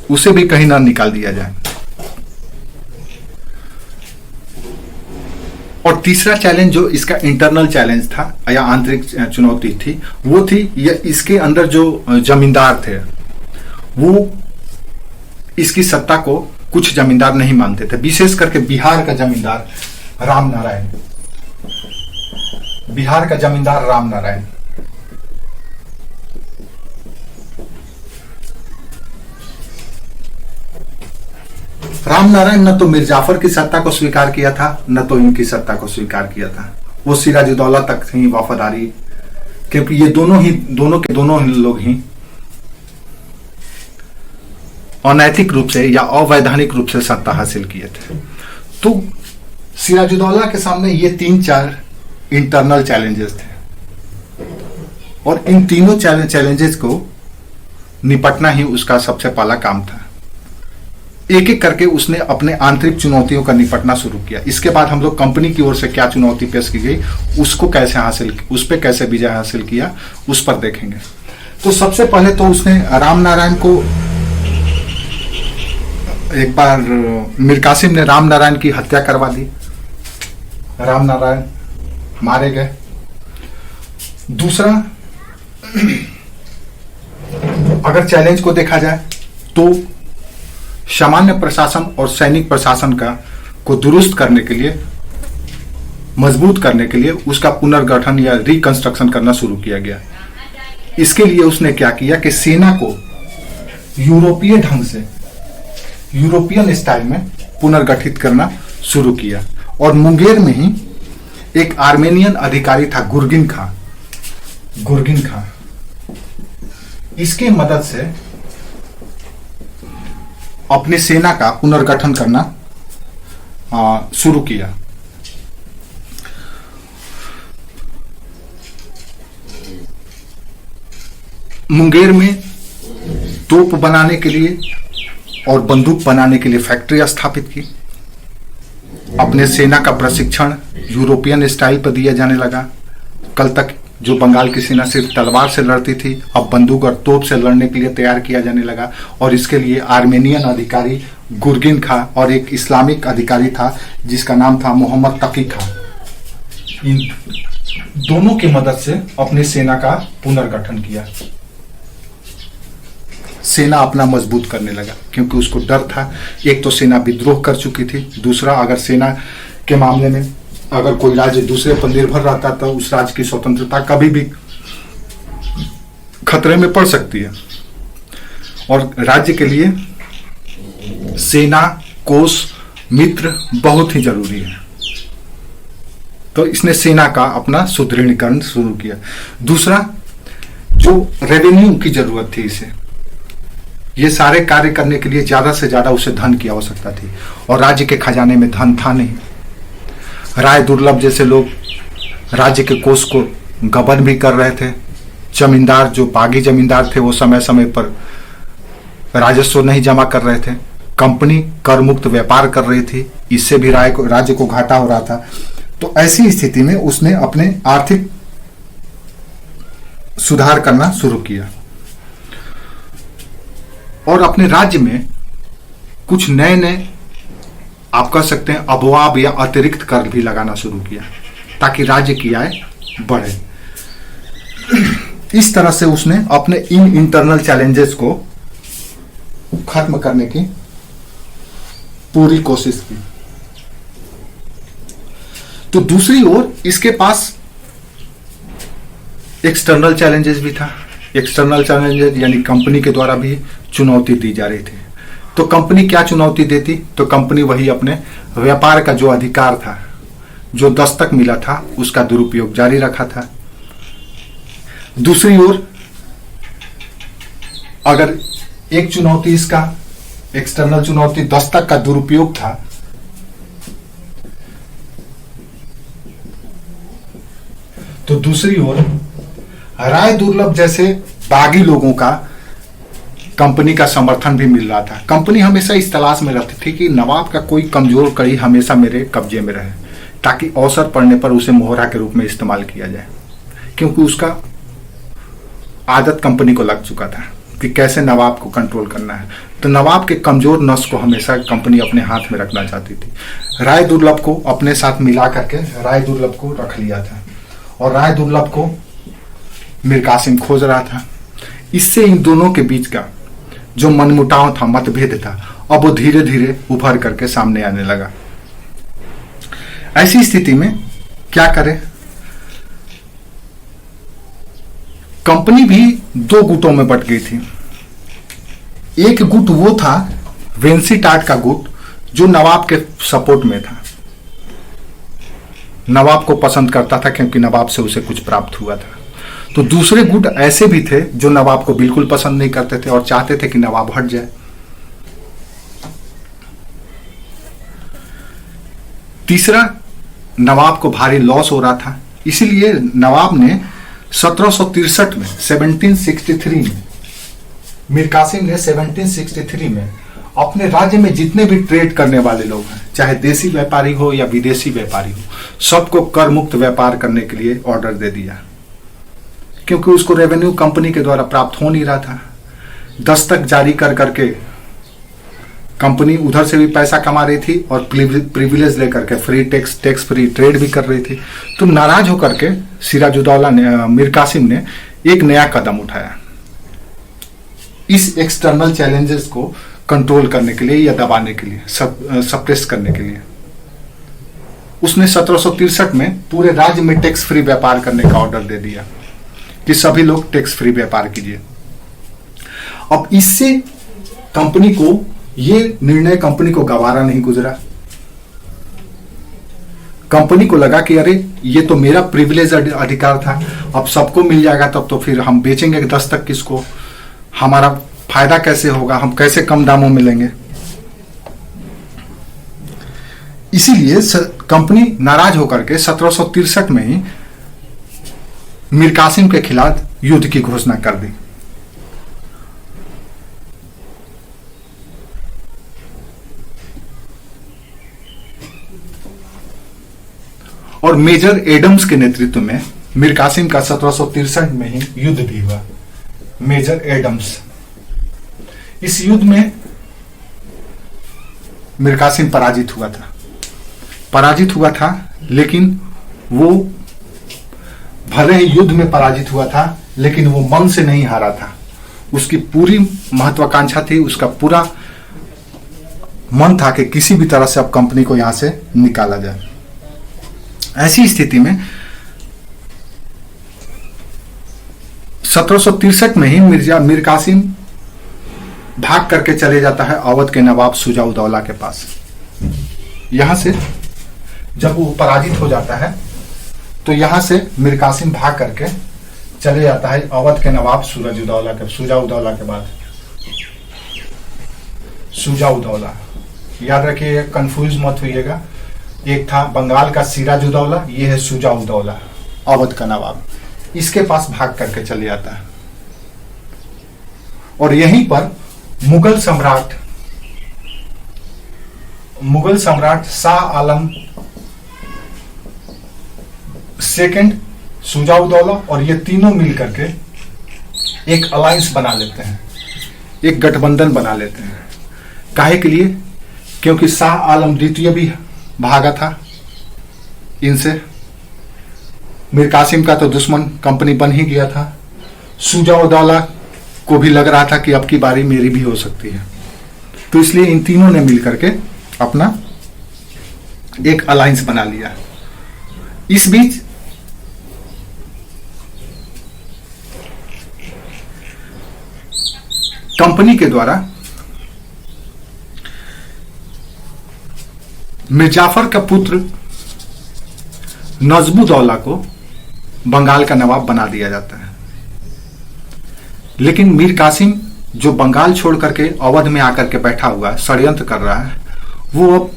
उसे भी कहीं ना निकाल दिया जाए। और तीसरा चैलेंज जो इसका इंटरनल चैलेंज था या आंतरिक चुनौती थी, वो थी या इसके अंदर जो जमींदार थे वो इसकी सत्ता को कुछ जमींदार नहीं मानते थे। विशेष करके बिहार का जमींदार राम नारायण, बिहार का जमींदार राम नारायण। राम नारायण न तो मीर जाफर की सत्ता को स्वीकार किया था, न तो इनकी सत्ता को स्वीकार किया था। वो सिराजुद्दौला तक ही वफादारी, क्योंकि ये दोनों के दोनों लोग ही अनैतिक रूप से या अवैधानिक रूप से सत्ता हासिल किए थे। तो सिराजुद्दौला के सामने ये 3-4 इंटरनल चैलेंजेस थे और इन तीनों चैलेंजेस को निपटना ही उसका सबसे पहला काम था। एक एक करके उसने अपने आंतरिक चुनौतियों का निपटना शुरू किया। इसके बाद हम लोग कंपनी की ओर से क्या चुनौती पेश की गई, उसको कैसे उस पर कैसे विजय हासिल किया, उस पर देखेंगे। तो सबसे पहले तो उसने राम नारायण को, एक बार मीर कासिम ने राम नारायण की हत्या करवा दी, राम नारायण मारे गए। दूसरा, अगर चैलेंज को देखा जाए तो सामान्य प्रशासन और सैनिक प्रशासन को दुरुस्त करने के लिए, मजबूत करने के लिए उसका पुनर्गठन या रिकंस्ट्रक्शन करना शुरू किया गया। इसके लिए उसने क्या किया कि सेना को यूरोपीय ढंग से, यूरोपियन स्टाइल में पुनर्गठित करना शुरू किया। और मुंगेर में ही एक आर्मेनियन अधिकारी था, गुर्गिन खां, इसकी मदद से अपनी सेना का पुनर्गठन करना शुरू किया। मुंगेर में तोप बनाने के लिए और बंदूक बनाने के लिए फैक्ट्री स्थापित की। अपने सेना का प्रशिक्षण यूरोपियन स्टाइल पर दिया जाने लगा। कल तक जो बंगाल की सेना सिर्फ तलवार से लड़ती थी, अब बंदूक और तोप से लड़ने के लिए तैयार किया जाने लगा। और इसके लिए आर्मेनियन अधिकारी गुर्गिन खां और एक इस्लामिक अधिकारी था जिसका नाम था मोहम्मद तकी खां, इन दोनों की मदद से अपनी सेना का पुनर्गठन किया। सेना अपना मजबूत करने लगा क्योंकि उसको डर था, एक तो सेना विद्रोह कर चुकी थी, दूसरा अगर सेना के मामले में अगर कोई राज्य दूसरे पर निर्भर रहता तो उस राज्य की स्वतंत्रता कभी भी खतरे में पड़ सकती है। और राज्य के लिए सेना, कोष, मित्र बहुत ही जरूरी है। तो इसने सेना का अपना सुदृढ़ीकरण शुरू किया। दूसरा, जो रेवेन्यू की जरूरत थी इसे, ये सारे कार्य करने के लिए ज्यादा से ज्यादा उसे धन की आवश्यकता थी और राज्य के खजाने में धन था नहीं। राय दुर्लभ जैसे लोग राज्य के कोष को गबन भी कर रहे थे। जमींदार, जो बागी जमींदार थे, वो समय समय पर राजस्व नहीं जमा कर रहे थे। कंपनी कर मुक्त व्यापार कर रही थी, इससे भी राज्य को घाटा हो रहा था। तो ऐसी स्थिति में उसने अपने आर्थिक सुधार करना शुरू किया और अपने राज्य में कुछ नए नए, आप कह सकते हैं, अबवाब या अतिरिक्त कर भी लगाना शुरू किया ताकि राज्य की आय बढ़े। इस तरह से उसने अपने इन इंटरनल चैलेंजेस को खत्म करने की पूरी कोशिश की। तो दूसरी ओर इसके पास एक्सटर्नल चैलेंजेस भी था। एक्सटर्नल चैलेंजेस यानी कंपनी के द्वारा भी चुनौती दी जा रही थी। तो कंपनी क्या चुनौती देती? तो कंपनी वही अपने व्यापार का जो अधिकार था, जो दस्तक मिला था, उसका दुरुपयोग जारी रखा था। दूसरी ओर अगर एक चुनौती, इसका एक्सटर्नल चुनौती दस्तक का दुरुपयोग था, तो दूसरी ओर राय दुर्लभ जैसे बागी लोगों का कंपनी का समर्थन भी मिल रहा था। कंपनी हमेशा इस तलाश में रहती थी कि नवाब का कोई कमजोर कड़ी हमेशा मेरे कब्जे में रहे ताकि अवसर पड़ने पर उसे मोहरा के रूप में इस्तेमाल किया जाए, क्योंकि उसका आदत कंपनी को लग चुका था कि कैसे नवाब को कंट्रोल करना है। तो नवाब के कमजोर नस को हमेशा कंपनी अपने हाथ में रखना चाहती थी। राय दुर्लभ को अपने साथ मिला करके राय दुर्लभ को रख लिया था और राय दुर्लभ को मीर कासिम खोज रहा था। इससे इन दोनों के बीच का जो मनमुटाव था, मतभेद था, अब वो धीरे धीरे उभर करके सामने आने लगा। ऐसी स्थिति में क्या करे? कंपनी भी दो गुटों में बट गई थी। एक गुट वो था वेंसीटाट का गुट जो नवाब के सपोर्ट में था, नवाब को पसंद करता था क्योंकि नवाब से उसे कुछ प्राप्त हुआ था। तो दूसरे गुट ऐसे भी थे जो नवाब को बिल्कुल पसंद नहीं करते थे और चाहते थे कि नवाब हट जाए। तीसरा, नवाब को भारी लॉस हो रहा था, इसीलिए नवाब ने 1763 में 1763 में मीर कासिम ने 1763 में अपने राज्य में जितने भी ट्रेड करने वाले लोग हैं, चाहे देसी व्यापारी हो या विदेशी व्यापारी हो, सबको कर मुक्त व्यापार करने के लिए ऑर्डर दे दिया, क्योंकि उसको रेवेन्यू कंपनी के द्वारा प्राप्त हो नहीं रहा था। दस्तक जारी कर करके कंपनी उधर से भी पैसा कमा रही थी और प्रिविलेज लेकर के फ्री टैक्स फ्री ट्रेड भी कर रही थी। तो नाराज होकर के सिराजुद्दौला ने, मीर कासिम ने एक नया कदम उठाया इस एक्सटर्नल चैलेंजेस को कंट्रोल करने के लिए या दबाने के लिए, सप्रेस करने के लिए। उसने 1763 में पूरे राज्य में टैक्स फ्री व्यापार करने का ऑर्डर दे दिया कि सभी लोग टैक्स फ्री व्यापार कीजिए। अब इससे कंपनी को, ये निर्णय कंपनी को गवारा नहीं गुजरा। कंपनी को लगा कि अरे ये तो मेरा प्रिविलेज अधिकार था, अब सबको मिल जाएगा, तब तो फिर हम बेचेंगे 10 तक किसको, हमारा फायदा कैसे होगा, हम कैसे कम दामों में लेंगे। इसीलिए कंपनी नाराज होकर के 1763 में ही मीर कासिम के खिलाफ युद्ध की घोषणा कर दी। और मेजर एडम्स के नेतृत्व में मीर कासिम का 1763 में ही युद्ध भी हुआ, मेजर एडम्स। इस युद्ध में मीर कासिम पराजित हुआ था, लेकिन वो भले ही युद्ध में पराजित हुआ था, लेकिन वो मन से नहीं हारा था। उसकी पूरी महत्वाकांक्षा थी, उसका पूरा मन था कि किसी भी तरह से अब कंपनी को यहां से निकाला जाए। ऐसी स्थिति में 1763 में ही मीर कासिम भाग करके चले जाता है अवध के नवाब शुजा-उद-दौला के पास। यहां से जब वो पराजित हो जाता है तो यहां से मीर कासिम भाग करके चले जाता है अवध के नवाब शुजा-उद-दौला के बाद शुजा-उद-दौला। याद रखिए, कंफ्यूज मत होइएगा, एक था बंगाल का सिराजुद्दौला, ये है शुजा-उद-दौला अवध का नवाब। इसके पास भाग करके चले जाता है और यहीं पर मुगल सम्राट शाह आलम सेकंड, शुजा-उद-दौला और ये तीनों मिलकर के एक अलायंस बना लेते हैं, एक गठबंधन बना लेते हैं। काहे के लिए? क्योंकि शाह आलम द्वितीय भी भागा था इनसे, मीर कासिम का तो दुश्मन कंपनी बन ही गया था, शुजा-उद-दौला को भी लग रहा था कि अब की बारी मेरी भी हो सकती है। तो इसलिए इन तीनों ने मिलकर के अपना एक अलायंस बना लिया। इस बीच कंपनी के द्वारा मिर्जाफर का पुत्र नजमुद्दौला को बंगाल का नवाब बना दिया जाता है, लेकिन मीर कासिम जो बंगाल छोड़ करके अवध में आकर के बैठा हुआ है, षड्यंत्र कर रहा है, वो अब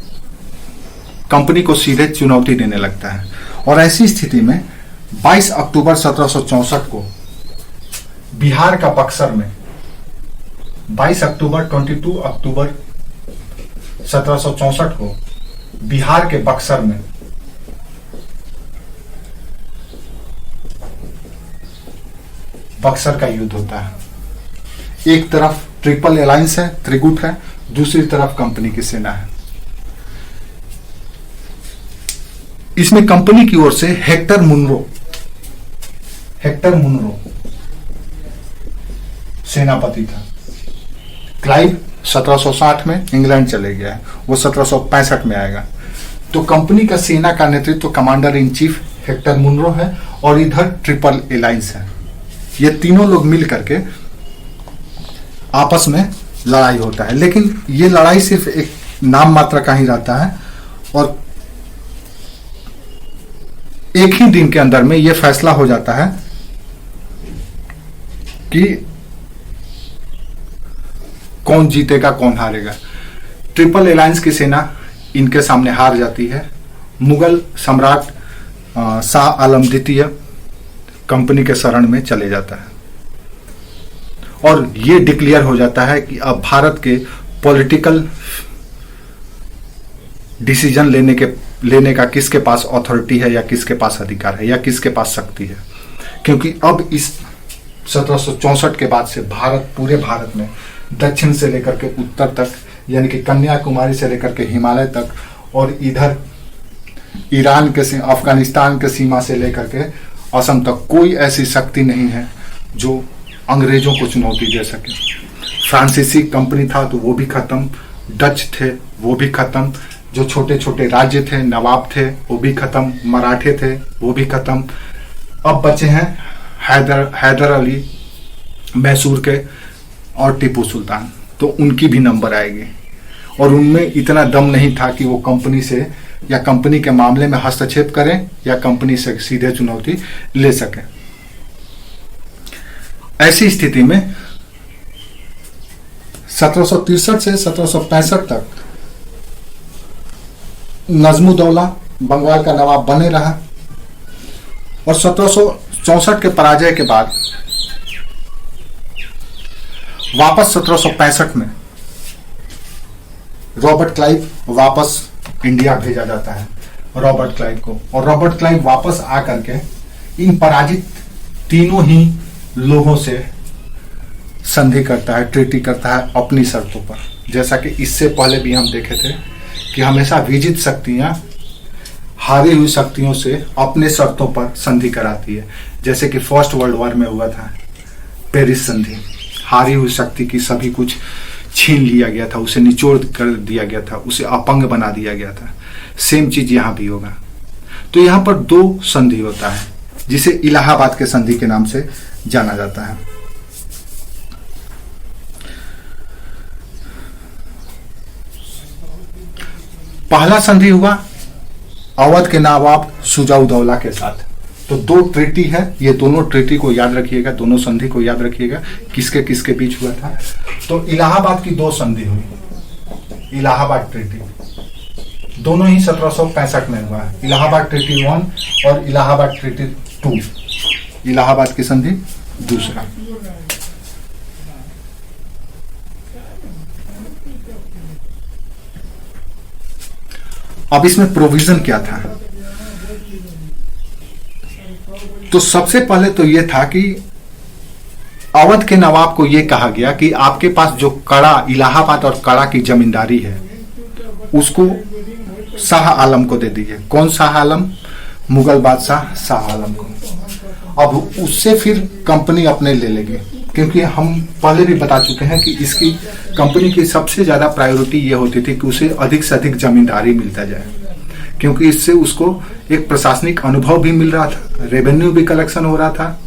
कंपनी को सीधे चुनौती देने लगता है। और ऐसी स्थिति में 22 अक्टूबर 1764 को बिहार का बक्सर में 22 अक्टूबर 1764 को बिहार के बक्सर में बक्सर का युद्ध होता है। एक तरफ ट्रिपल अलायंस है, त्रिगुट है, दूसरी तरफ कंपनी की सेना है। इसमें कंपनी की ओर से हेक्टर मुनरो सेनापति था। क्लाइव 1760 में इंग्लैंड चले गया है, वो 1765 में आएगा। तो कंपनी का सेना का नेतृत्व commander in chief Hector Munro है और इधर ट्रिपल अलायंस है। ये तीनों लोग मिल करके आपस में लड़ाई होता है, लेकिन ये लड़ाई सिर्फ एक नाम मात्र का ही रहता है और एक ही दिन के अंदर में यह फैसला हो जाता है कि कौन जीतेगा कौन हारेगा। ट्रिपल अलायंस की सेना इनके सामने हार जाती है मुगल सम्राट शाह आलम द्वितीय कंपनी के शरण में चले जाता है और ये डिक्लेयर हो जाता है कि अब भारत के पॉलिटिकल डिसीजन लेने का किसके पास अथॉरिटी है या किसके पास अधिकार है या किसके पास शक्ति है। क्योंकि अब इस 1764 के बाद से पूरे भारत में दक्षिण से लेकर के उत्तर तक, यानी कि कन्याकुमारी से लेकर के हिमालय तक और इधर ईरान के अफगानिस्तान के सीमा से लेकर के असम तक कोई ऐसी शक्ति नहीं है जो अंग्रेजों को चुनौती दे सके। फ्रांसीसी कंपनी था तो वो भी खत्म, डच थे वो भी खत्म, जो छोटे छोटे राज्य थे, नवाब थे वो भी खत्म, मराठे थे वो भी खत्म। अब बचे हैं हैदर अली मैसूर के और टीपू सुल्तान, तो उनकी भी नंबर आएगी। और उनमें इतना दम नहीं था कि वो कंपनी से या कंपनी के मामले में हस्तक्षेप करें या कंपनी से सीधे चुनौती ले सकें। ऐसी स्थिति में 1763 से 1765 तक नजमुद्दौला बंगाल का नवाब बने रहा और 1764 के पराजय के बाद वापस 1765 में रॉबर्ट क्लाइव वापस इंडिया भेजा जाता है रॉबर्ट क्लाइव को, और रॉबर्ट क्लाइव वापस आकर के इन पराजित तीनों ही लोगों से संधि करता है, ट्रीटी करता है अपनी शर्तों पर। जैसा कि इससे पहले भी हम देखे थे कि हमेशा विजित शक्तियां हारी हुई शक्तियों से अपने शर्तों पर संधि कराती है। जैसे कि फर्स्ट वर्ल्ड वॉर में हुआ था पेरिस संधि, हारी हुई शक्ति की सभी कुछ छीन लिया गया था, उसे निचोड़ कर दिया गया था, उसे अपंग बना दिया गया था। सेम चीज यहां भी होगा। तो यहां पर दो संधि होता है जिसे इलाहाबाद के संधि के नाम से जाना जाता है। पहला संधि हुआ अवध के नवाब शुजा-उद-दौला के साथ। तो दो ट्रीटी है, ये दोनों ट्रीटी को याद रखिएगा, दोनों संधि को याद रखिएगा किसके किसके बीच हुआ था। तो इलाहाबाद की दो संधि हुई, इलाहाबाद ट्रीटी दोनों ही 1765 में हुआ है। इलाहाबाद ट्रीटी 1 और इलाहाबाद ट्रीटी 2, इलाहाबाद की संधि दूसरा। अब इसमें प्रोविजन क्या था? तो सबसे पहले तो यह था कि अवध के नवाब को यह कहा गया कि आपके पास जो कड़ा, इलाहाबाद और कड़ा की जमींदारी है उसको शाह आलम को दे दीजिए। कौन शाह आलम? मुगल बादशाह शाह आलम को। अब उससे फिर कंपनी अपने ले लेंगे, क्योंकि हम पहले भी बता चुके हैं कि इसकी कंपनी की सबसे ज्यादा प्रायोरिटी ये होती थी कि उसे अधिक से अधिक जमींदारी मिलता जाए, क्योंकि इससे उसको एक प्रशासनिक अनुभव भी मिल रहा था, रेवेन्यू भी कलेक्शन हो रहा था,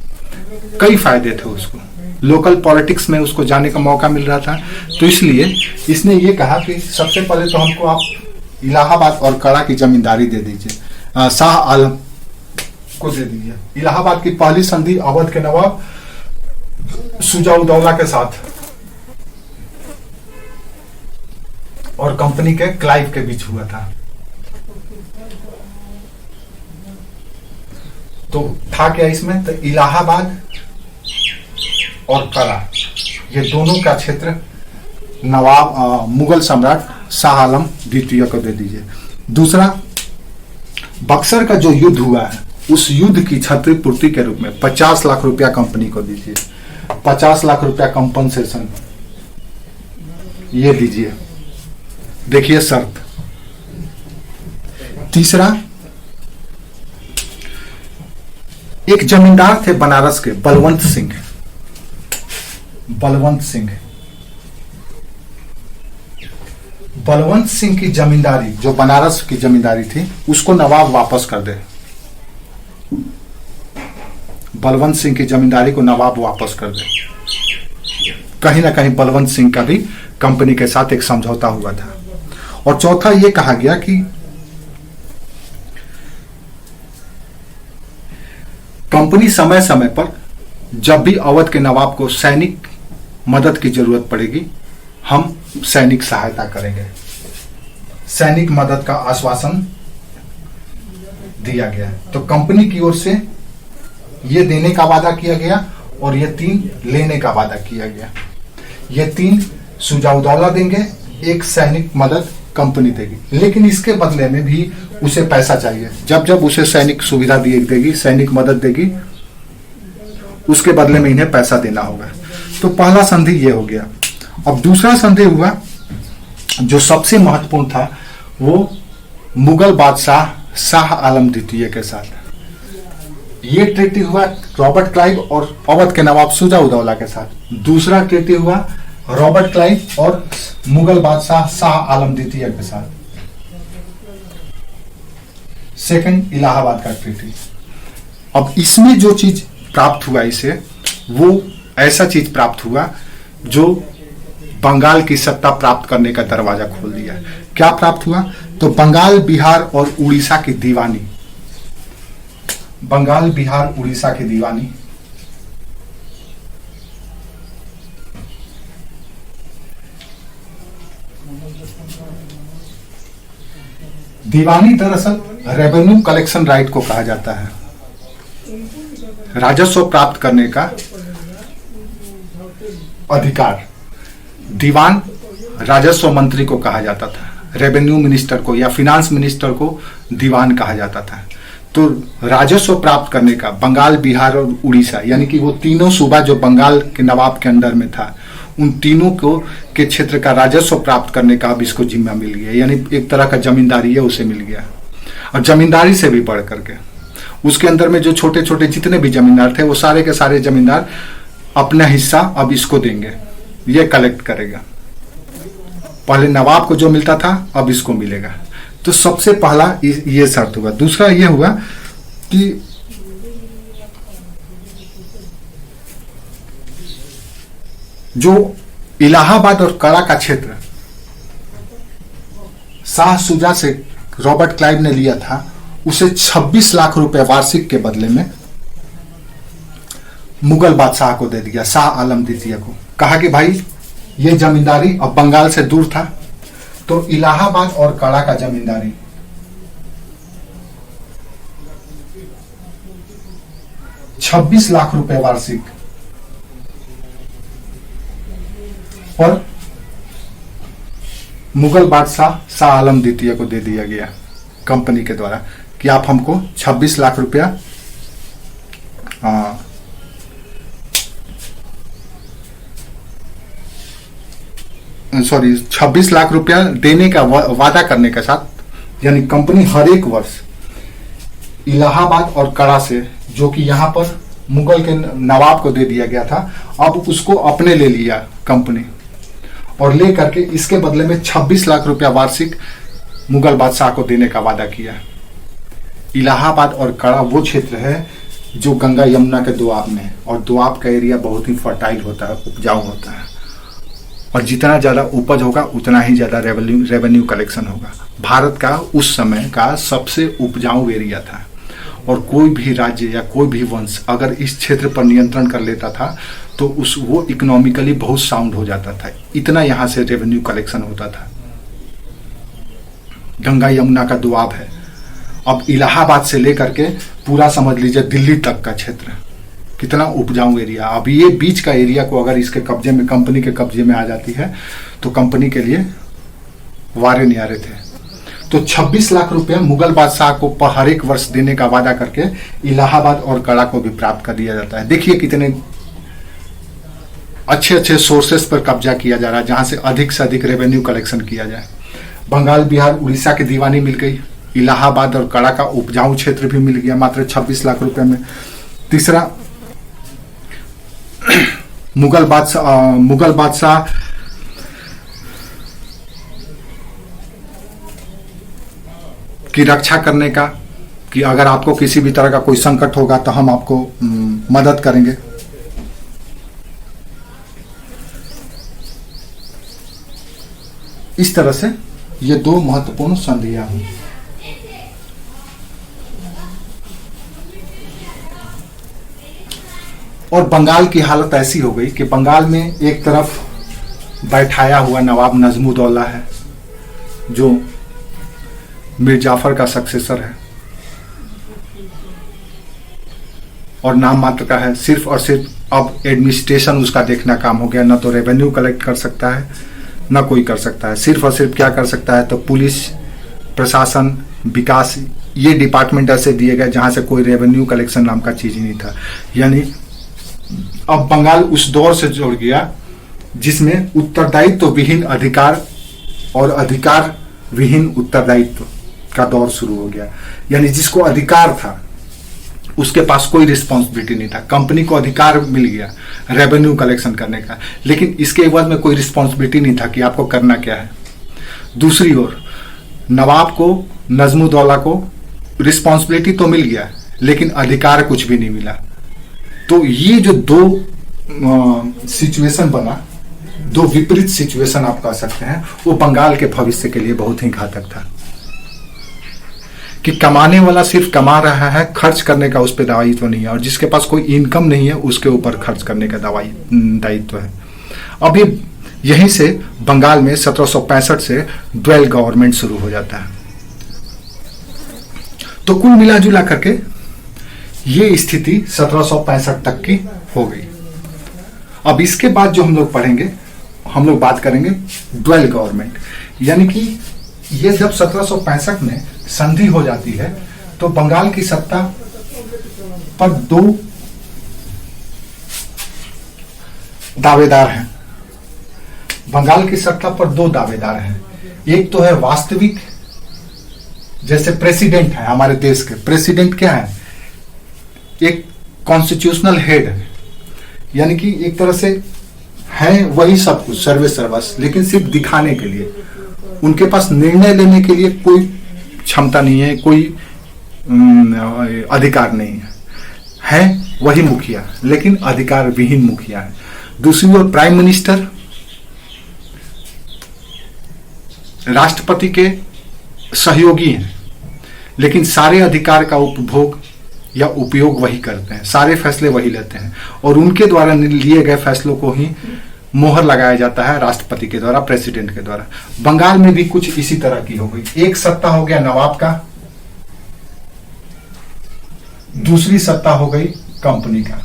कई फायदे थे उसको, लोकल पॉलिटिक्स में उसको जाने का मौका मिल रहा था। तो इसलिए इसने ये कहा कि सबसे पहले तो हमको आप इलाहाबाद और कड़ा की जमींदारी दे दीजिए, शाह आलम को दे दीजिए। इलाहाबाद की पहली संधि अवध के नवाब शुजा-उद-दौला के साथ और कंपनी के क्लाइव के बीच हुआ था। तो था क्या इसमें? तो इलाहाबाद और कड़ा ये दोनों का क्षेत्र नवाब मुगल सम्राट शाह आलम द्वितीय को दे दीजिए। दूसरा, बक्सर का जो युद्ध हुआ है उस युद्ध की क्षतिपूर्ति के रूप में 50 लाख रुपया कंपनी को दीजिए, 50 लाख रुपया कंपनसेशन ये दीजिए। देखिए शर्त। तीसरा, एक जमींदार थे बनारस के बलवंत सिंह, बलवंत सिंह की जमींदारी, जो बनारस की जमींदारी थी, उसको नवाब वापस कर दे। बलवंत सिंह की जमींदारी को नवाब वापस कर दे। कहीं ना कहीं बलवंत सिंह का भी कंपनी के साथ एक समझौता हुआ था। और चौथा ये कहा गया कि कंपनी समय समय पर जब भी अवध के नवाब को सैनिक मदद की जरूरत पड़ेगी, हम सैनिक सहायता करेंगे। सैनिक मदद का आश्वासन दिया गया। तो कंपनी की ओर से ये देने का वादा किया गया और ये 3 लेने का वादा किया गया। ये 3 सुजाउदौला देंगे, 1 सैनिक मदद कंपनी देगी, लेकिन इसके बदले में भी उसे पैसा चाहिए। जब जब उसे सैनिक सुविधा देगी, सैनिक मदद देगी, उसके बदले में इन्हें पैसा देना होगा। तो पहला संधि ये हो गया। अब दूसरा संधि हुआ जो सबसे महत्वपूर्ण था, वो मुगल बादशाह शाह आलम द्वितीय के साथ। ये ट्रीटी हुआ रॉबर्ट क्लाइव और अवध के नवाब सुजाउदौला के साथ। दूसरा ट्रीटी हुआ रॉबर्ट क्लाइव और मुगल बादशाह शाह आलम द्वितीय के साथ। सेकंड इलाहाबाद का ट्रीटी। अब इसमें जो चीज प्राप्त हुआ इसे, वो ऐसा चीज प्राप्त हुआ जो बंगाल की सत्ता प्राप्त करने का दरवाजा खोल दिया। क्या प्राप्त हुआ? तो बंगाल, बिहार और उड़ीसा की दीवानी, बंगाल, बिहार, उड़ीसा की दीवानी, दीवानी दरअसल रेवेन्यू कलेक्शन राइट को कहा जाता है, राजस्व प्राप्त करने का अधिकार। दीवान राजस्व मंत्री को कहा जाता था, रेवेन्यू मिनिस्टर को या फिनांस मिनिस्टर को दीवान कहा जाता था। तो राजस्व प्राप्त करने का बंगाल, बिहार और उड़ीसा, यानी कि वो तीनों सूबा जो बंगाल के नवाब के अंडर में था, उन तीनों को के क्षेत्र का राजस्व प्राप्त करने का अब इसको जिम्मा मिल गया। यानी एक तरह का जमींदारी है, उसे मिल गया। और जमींदारी से भी बढ़ करके उसके अंदर में जो छोटे छोटे जितने भी जमींदार थे, वो सारे के सारे जमींदार अपना हिस्सा अब इसको देंगे, ये कलेक्ट करेगा। पहले नवाब को जो मिलता था अब इसको मिलेगा। तो सबसे पहला ये शर्त हुआ। दूसरा ये हुआ कि जो इलाहाबाद और कड़ा का क्षेत्र शाह शुजा से रॉबर्ट क्लाइव ने लिया था, उसे 26 लाख रुपए वार्षिक के बदले में मुगल बादशाह को दे दिया, शाह आलम द्वितीय को। कहा कि भाई ये जमींदारी अब बंगाल से दूर था, तो इलाहाबाद और कड़ा का जमींदारी 26 लाख रुपए वार्षिक और मुगल बादशाह शाह आलम द्वितीय को दे दिया गया कंपनी के द्वारा कि आप हमको 26 लाख रुपया सॉरी 26 लाख रुपया देने का वादा करने के साथ, यानी कंपनी हर एक वर्ष इलाहाबाद और कड़ा से, जो कि यहां पर मुगल के नवाब को दे दिया गया था, अब उसको अपने ले लिया कंपनी और ले करके इसके बदले में 26 लाख रुपया वार्षिक मुगल बादशाह को देने का वादा किया। इलाहाबाद और कड़ा वो क्षेत्र है जो गंगा यमुना के दोआब में, और दोआब का एरिया बहुत ही फर्टाइल होता है, उपजाऊ होता है, और जितना ज़्यादा उपज होगा उतना ही ज़्यादा रेवेन्यू कलेक्शन होगा। भारत का उस समय का सबसे उपजाऊ एरिया था, और कोई भी राज्य या कोई भी वंश अगर इस क्षेत्र पर नियंत्रण कर लेता था तो वो इकोनॉमिकली बहुत साउंड हो जाता था। इतना यहाँ से रेवेन्यू कलेक्शन होता था। गंगा यमुना का दुआब है। अब इलाहाबाद से लेकर के पूरा समझ लीजिए दिल्ली तक का क्षेत्र कितना उपजाऊ एरिया। अब ये बीच का एरिया को अगर इसके कब्जे में, कंपनी के कब्जे में आ जाती है तो कंपनी के लिए वारे न्यारे थे। तो 26 लाख रुपया मुगल बादशाह को हर एक वर्ष देने का वादा करके इलाहाबाद और कड़ा को भी प्राप्त कर दिया जाता है। देखिए कितने अच्छे अच्छे सोर्सेस पर कब्जा किया जा रहा है जहां से अधिक रेवेन्यू कलेक्शन किया जाए। बंगाल, बिहार, उड़ीसा की दीवानी मिल गई, इलाहाबाद और कड़ा का उपजाऊ क्षेत्र भी मिल गया मात्र 26 लाख रुपए में। तीसरा, मुगल बादशाह की रक्षा करने का, कि अगर आपको किसी भी तरह का कोई संकट होगा तो हम आपको मदद करेंगे। इस तरह से ये दो महत्वपूर्ण संधियां हुई। और बंगाल की हालत ऐसी हो गई कि बंगाल में एक तरफ बैठाया हुआ नवाब नजमुद्दौला है जो मीर जाफर का सक्सेसर है, और नाम मात्र का है, सिर्फ और सिर्फ अब एडमिनिस्ट्रेशन उसका देखना काम हो गया। ना तो रेवेन्यू कलेक्ट कर सकता है ना कोई कर सकता है, सिर्फ और सिर्फ क्या कर सकता है तो पुलिस प्रशासन विकास ये डिपार्टमेंट ऐसे दिए गए जहां से कोई रेवेन्यू कलेक्शन नाम का चीज ही नहीं था। यानी अब बंगाल उस दौर से जुड़ गया जिसमें उत्तरदायित्व विहीन अधिकार और अधिकार विहीन उत्तरदायित्व का दौर शुरू हो गया। यानी जिसको अधिकार था उसके पास कोई रिस्पॉन्सिबिलिटी नहीं था। कंपनी को अधिकार मिल गया रेवेन्यू कलेक्शन करने का, लेकिन इसके एवज में कोई रिस्पॉन्सिबिलिटी नहीं था कि आपको करना क्या है। दूसरी ओर नवाब को, नजमुद्दौला को रिस्पॉन्सिबिलिटी तो मिल गया लेकिन अधिकार कुछ भी नहीं मिला। तो ये जो दो सिचुएशन बना, दो विपरीत सिचुएशन आप कह सकते हैं, वो बंगाल के भविष्य के लिए बहुत ही घातक था कि कमाने वाला सिर्फ कमा रहा है, खर्च करने का उस पर दायित्व नहीं है, और जिसके पास कोई इनकम नहीं है उसके ऊपर खर्च करने का दायित्व है। अब ये यहीं से बंगाल में 1765 से ड्वेल गवर्नमेंट शुरू हो जाता है। तो कुल मिला जुला करके ये स्थिति 1765 तक की हो गई। अब इसके बाद जो हम लोग पढ़ेंगे, हम लोग बात करेंगे ड्वेल गवर्नमेंट। यानी कि ये जब 1765 में संधि हो जाती है तो बंगाल की सत्ता पर दो दावेदार हैं। बंगाल की सत्ता पर दो दावेदार हैं। एक तो है वास्तविक, जैसे प्रेसिडेंट है हमारे देश के। प्रेसिडेंट क्या है? एक कॉन्स्टिट्यूशनल हेड है, यानी कि एक तरह से है वही सब कुछ, सर्वे सर्वस, लेकिन सिर्फ दिखाने के लिए। उनके पास निर्णय लेने के लिए कोई क्षमता नहीं है, कोई अधिकार नहीं है वही मुखिया, लेकिन अधिकार विहीन मुखिया है। दूसरी ओर प्राइम मिनिस्टर राष्ट्रपति के सहयोगी हैं, लेकिन सारे अधिकार का उपभोग या उपयोग वही करते हैं, सारे फैसले वही लेते हैं, और उनके द्वारा लिए गए फैसलों को ही मोहर लगाया जाता है राष्ट्रपति के द्वारा, प्रेसिडेंट के द्वारा। बंगाल में भी कुछ इसी तरह की हो गई। एक सत्ता हो गया नवाब का, दूसरी सत्ता हो गई कंपनी का।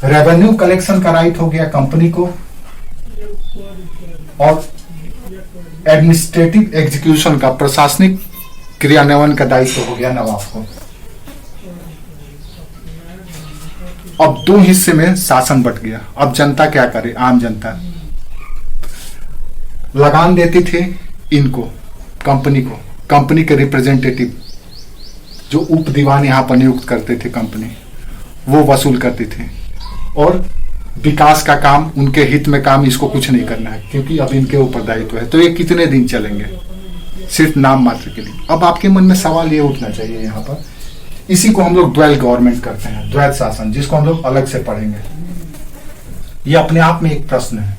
रेवेन्यू कलेक्शन का राइट हो गया कंपनी को, और एडमिनिस्ट्रेटिव एग्जीक्यूशन का, प्रशासनिक क्रियान्वयन का दायित्व हो गया नवाब को। अब दो हिस्से में शासन बट गया। अब जनता क्या करे? आम जनता लगान देती थी इनको, कंपनी को, कंपनी के रिप्रेजेंटेटिव जो उप दीवान यहां पर नियुक्त करते थे कंपनी, वो वसूल करती थी। और विकास का काम, उनके हित में काम, इसको कुछ नहीं करना है क्योंकि अब इनके ऊपर दायित्व है। तो ये कितने दिन चलेंगे? सिर्फ नाम मात्र के लिए। अब आपके मन में सवाल ये उठना चाहिए यहाँ पर, इसी को हम लोग द्वैल गवर्नमेंट करते हैं, द्वैत शासन, जिसको हम लोग अलग से पढ़ेंगे। ये अपने आप में एक प्रश्न है।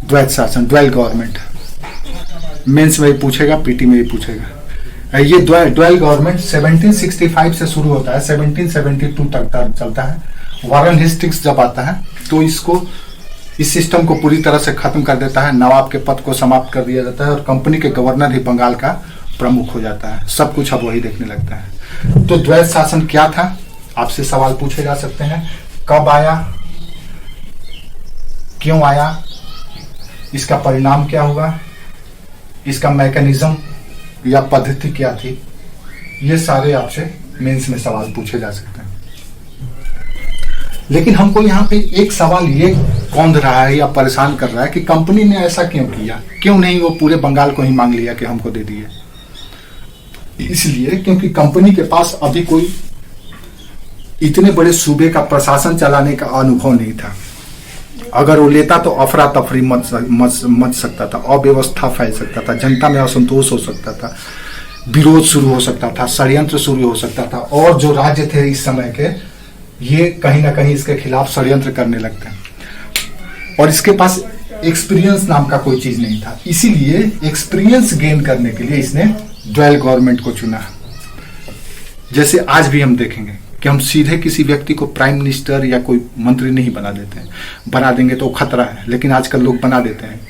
द्वैत शासन, द्वैल गवर्नमेंट, मेंस में भी पूछेगा, पीटी में भी पूछेगा। ये द्वैल गवर्नमेंट 1765 से शुरू होता है, 1772 तक चलता है। वारन हेस्टिंग्स जब आता है तो इस सिस्टम को पूरी तरह से खत्म कर देता है, नवाब के पद को समाप्त कर दिया जाता है, और कंपनी के गवर्नर ही बंगाल का प्रमुख हो जाता है। सब कुछ अब वही देखने लगता है। तो द्वैत शासन क्या था? आपसे सवाल पूछे जा सकते हैं। कब आया, क्यों आया, इसका परिणाम क्या हुआ, इसका मैकेनिज्म या पद्धति क्या थी, ये सारे आपसे मेंस में सवाल पूछे जा सकते हैं। लेकिन हमको यहाँ पे एक सवाल ये कौंध रहा है या परेशान कर रहा है कि कंपनी ने ऐसा क्यों किया, क्यों नहीं वो पूरे बंगाल को ही मांग लिया कि हमको दे दिए। इसलिए क्योंकि कंपनी के पास अभी कोई इतने बड़े सूबे का प्रशासन चलाने का अनुभव नहीं था। अगर वो लेता तो अफरा तफरी मच सकता था, अव्यवस्था फैल सकता था, जनता में असंतोष हो सकता था, विरोध शुरू हो सकता था, षड्यंत्र शुरू हो सकता था, और जो राज्य थे इस समय के, ये कहीं ना कहीं इसके खिलाफ षड्यंत्र करने लगते हैं। और इसके पास एक्सपीरियंस नाम का कोई चीज नहीं था, इसीलिए एक्सपीरियंस गेन करने के लिए इसने ड्वेल गवर्नमेंट को चुना। जैसे आज भी हम देखेंगे कि हम सीधे किसी व्यक्ति को प्राइम मिनिस्टर या कोई मंत्री नहीं बना देते हैं, बना देंगे तो खतरा है, लेकिन आजकल लोग बना देते हैं।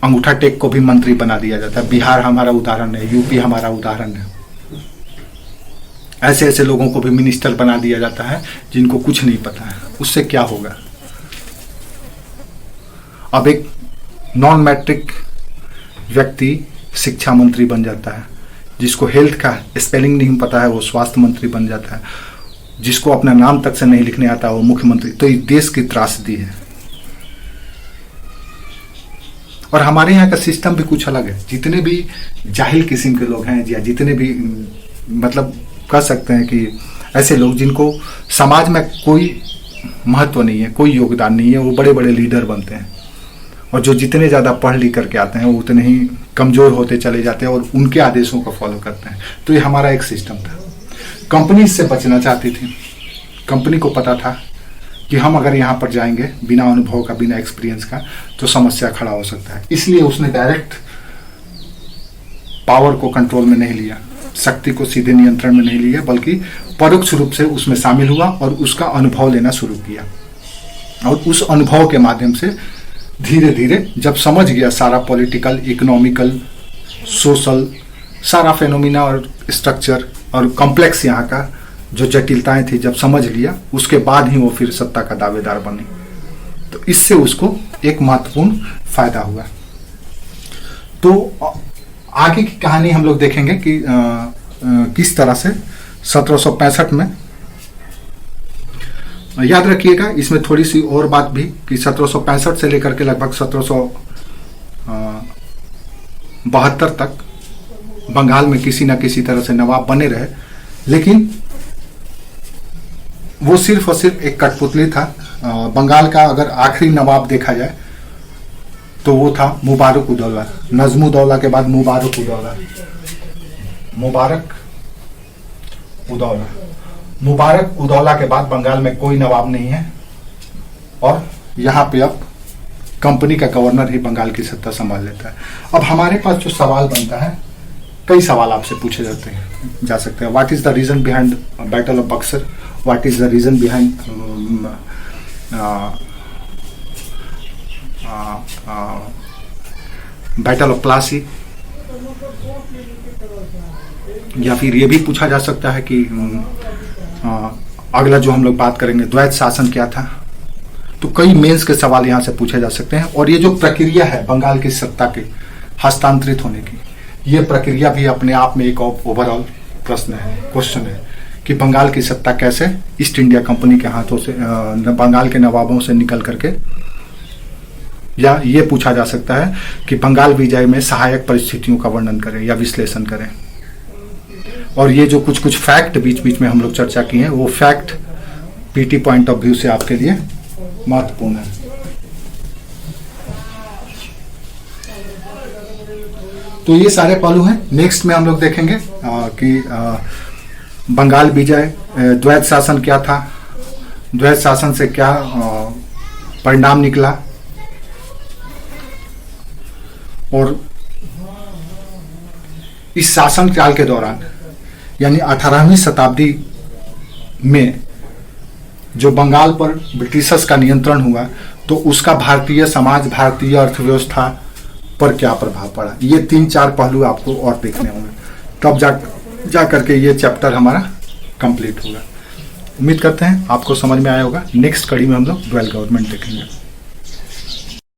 अंगूठा टेक को भी मंत्री बना दिया जाता है। बिहार हमारा उदाहरण है, यूपी हमारा उदाहरण है। ऐसे ऐसे लोगों को भी मिनिस्टर बना दिया जाता है जिनको कुछ नहीं पता है। उससे क्या होगा? अब एक नॉन मैट्रिक व्यक्ति शिक्षा मंत्री बन जाता है, जिसको हेल्थ का स्पेलिंग नहीं पता है वो स्वास्थ्य मंत्री बन जाता है, जिसको अपना नाम तक से नहीं लिखने आता वो मुख्यमंत्री। तो ये देश की त्रासदी है। और हमारे यहाँ का सिस्टम भी कुछ अलग है। जितने भी जाहिल किस्म के लोग हैं या जितने भी मतलब कह सकते हैं कि ऐसे लोग जिनको समाज में कोई महत्व नहीं है, कोई योगदान नहीं है, वो बड़े बड़े लीडर बनते हैं। और जो जितने ज़्यादा पढ़ लिख करके आते हैं वो उतने ही कमज़ोर होते चले जाते हैं और उनके आदेशों को फॉलो करते हैं। तो ये हमारा एक सिस्टम था। कंपनी इससे बचना चाहती थी। कंपनी को पता था कि हम अगर यहाँ पर जाएंगे बिना अनुभव का, बिना एक्सपीरियंस का, तो समस्या खड़ा हो सकता है। इसलिए उसने डायरेक्ट पावर को कंट्रोल में नहीं लिया, शक्ति को सीधे नियंत्रण में नहीं लिया, बल्कि परोक्ष रूप से उसमें शामिल हुआ और उसका अनुभव लेना शुरू किया। और उस अनुभव के माध्यम से धीरे धीरे जब समझ गया सारा पॉलिटिकल, इकोनॉमिकल, सोशल सारा फेनोमिना और स्ट्रक्चर और कॉम्प्लेक्स यहाँ का जो जटिलताएं थी, जब समझ लिया, उसके बाद ही वो फिर सत्ता का दावेदार बने। तो इससे उसको एक महत्वपूर्ण फायदा हुआ। तो आगे की कहानी हम लोग देखेंगे कि किस तरह से 1765 में, याद रखिएगा इसमें थोड़ी सी और बात भी कि 1765 से लेकर के लगभग 1772 तक बंगाल में किसी न किसी तरह से नवाब बने रहे, लेकिन वो सिर्फ और सिर्फ एक कठपुतली था। बंगाल का अगर आखिरी नवाब देखा जाए तो वो था मुबारक उदौला। नजमुद्दौला के बाद मुबारक उदौला। मुबारक उदौला के बाद बंगाल में कोई नवाब नहीं है और यहाँ पे अब कंपनी का गवर्नर ही बंगाल की सत्ता संभाल लेता है। अब हमारे पास जो सवाल बनता है, कई सवाल आपसे पूछे जा सकते हैं। What is the reason behind battle of Buxar? What is the reason behind battle of Plassey? या फिर ये भी पूछा जा सकता है कि अगला जो हम लोग बात करेंगे, द्वैत शासन क्या था? तो कई मेंस के सवाल यहाँ से पूछे जा सकते हैं। और ये जो प्रक्रिया है बंगाल की सत्ता के हस्तांतरित होने की, ये प्रक्रिया भी अपने आप में एक ओवरऑल प्रश्न है, क्वेश्चन है कि बंगाल की सत्ता कैसे ईस्ट इंडिया कंपनी के हाथों से, बंगाल के नवाबों से निकल करके, या ये पूछा जा सकता है कि बंगाल विजय में सहायक परिस्थितियों का वर्णन करें या विश्लेषण करें। और ये जो कुछ फैक्ट बीच बीच में हम लोग चर्चा किए हैं, वो fact PT point of view से आपके लिए महत्वपूर्ण है। तो ये सारे पहलू हैं। नेक्स्ट में हम लोग देखेंगे कि बंगाल विजय, द्वैत शासन क्या था, द्वैत शासन से क्या परिणाम निकला, और इस शासन काल के दौरान यानी 18वीं शताब्दी में जो बंगाल पर ब्रिटिशर्स का नियंत्रण हुआ, तो उसका भारतीय समाज, भारतीय अर्थव्यवस्था पर क्या प्रभाव पड़ा। ये 3-4 पहलू आपको और देखने होंगे, तब जा करके ये चैप्टर हमारा कंप्लीट होगा। उम्मीद करते हैं आपको समझ में आया होगा। नेक्स्ट कड़ी में हम लोग डुअल गवर्नमेंट देखेंगे।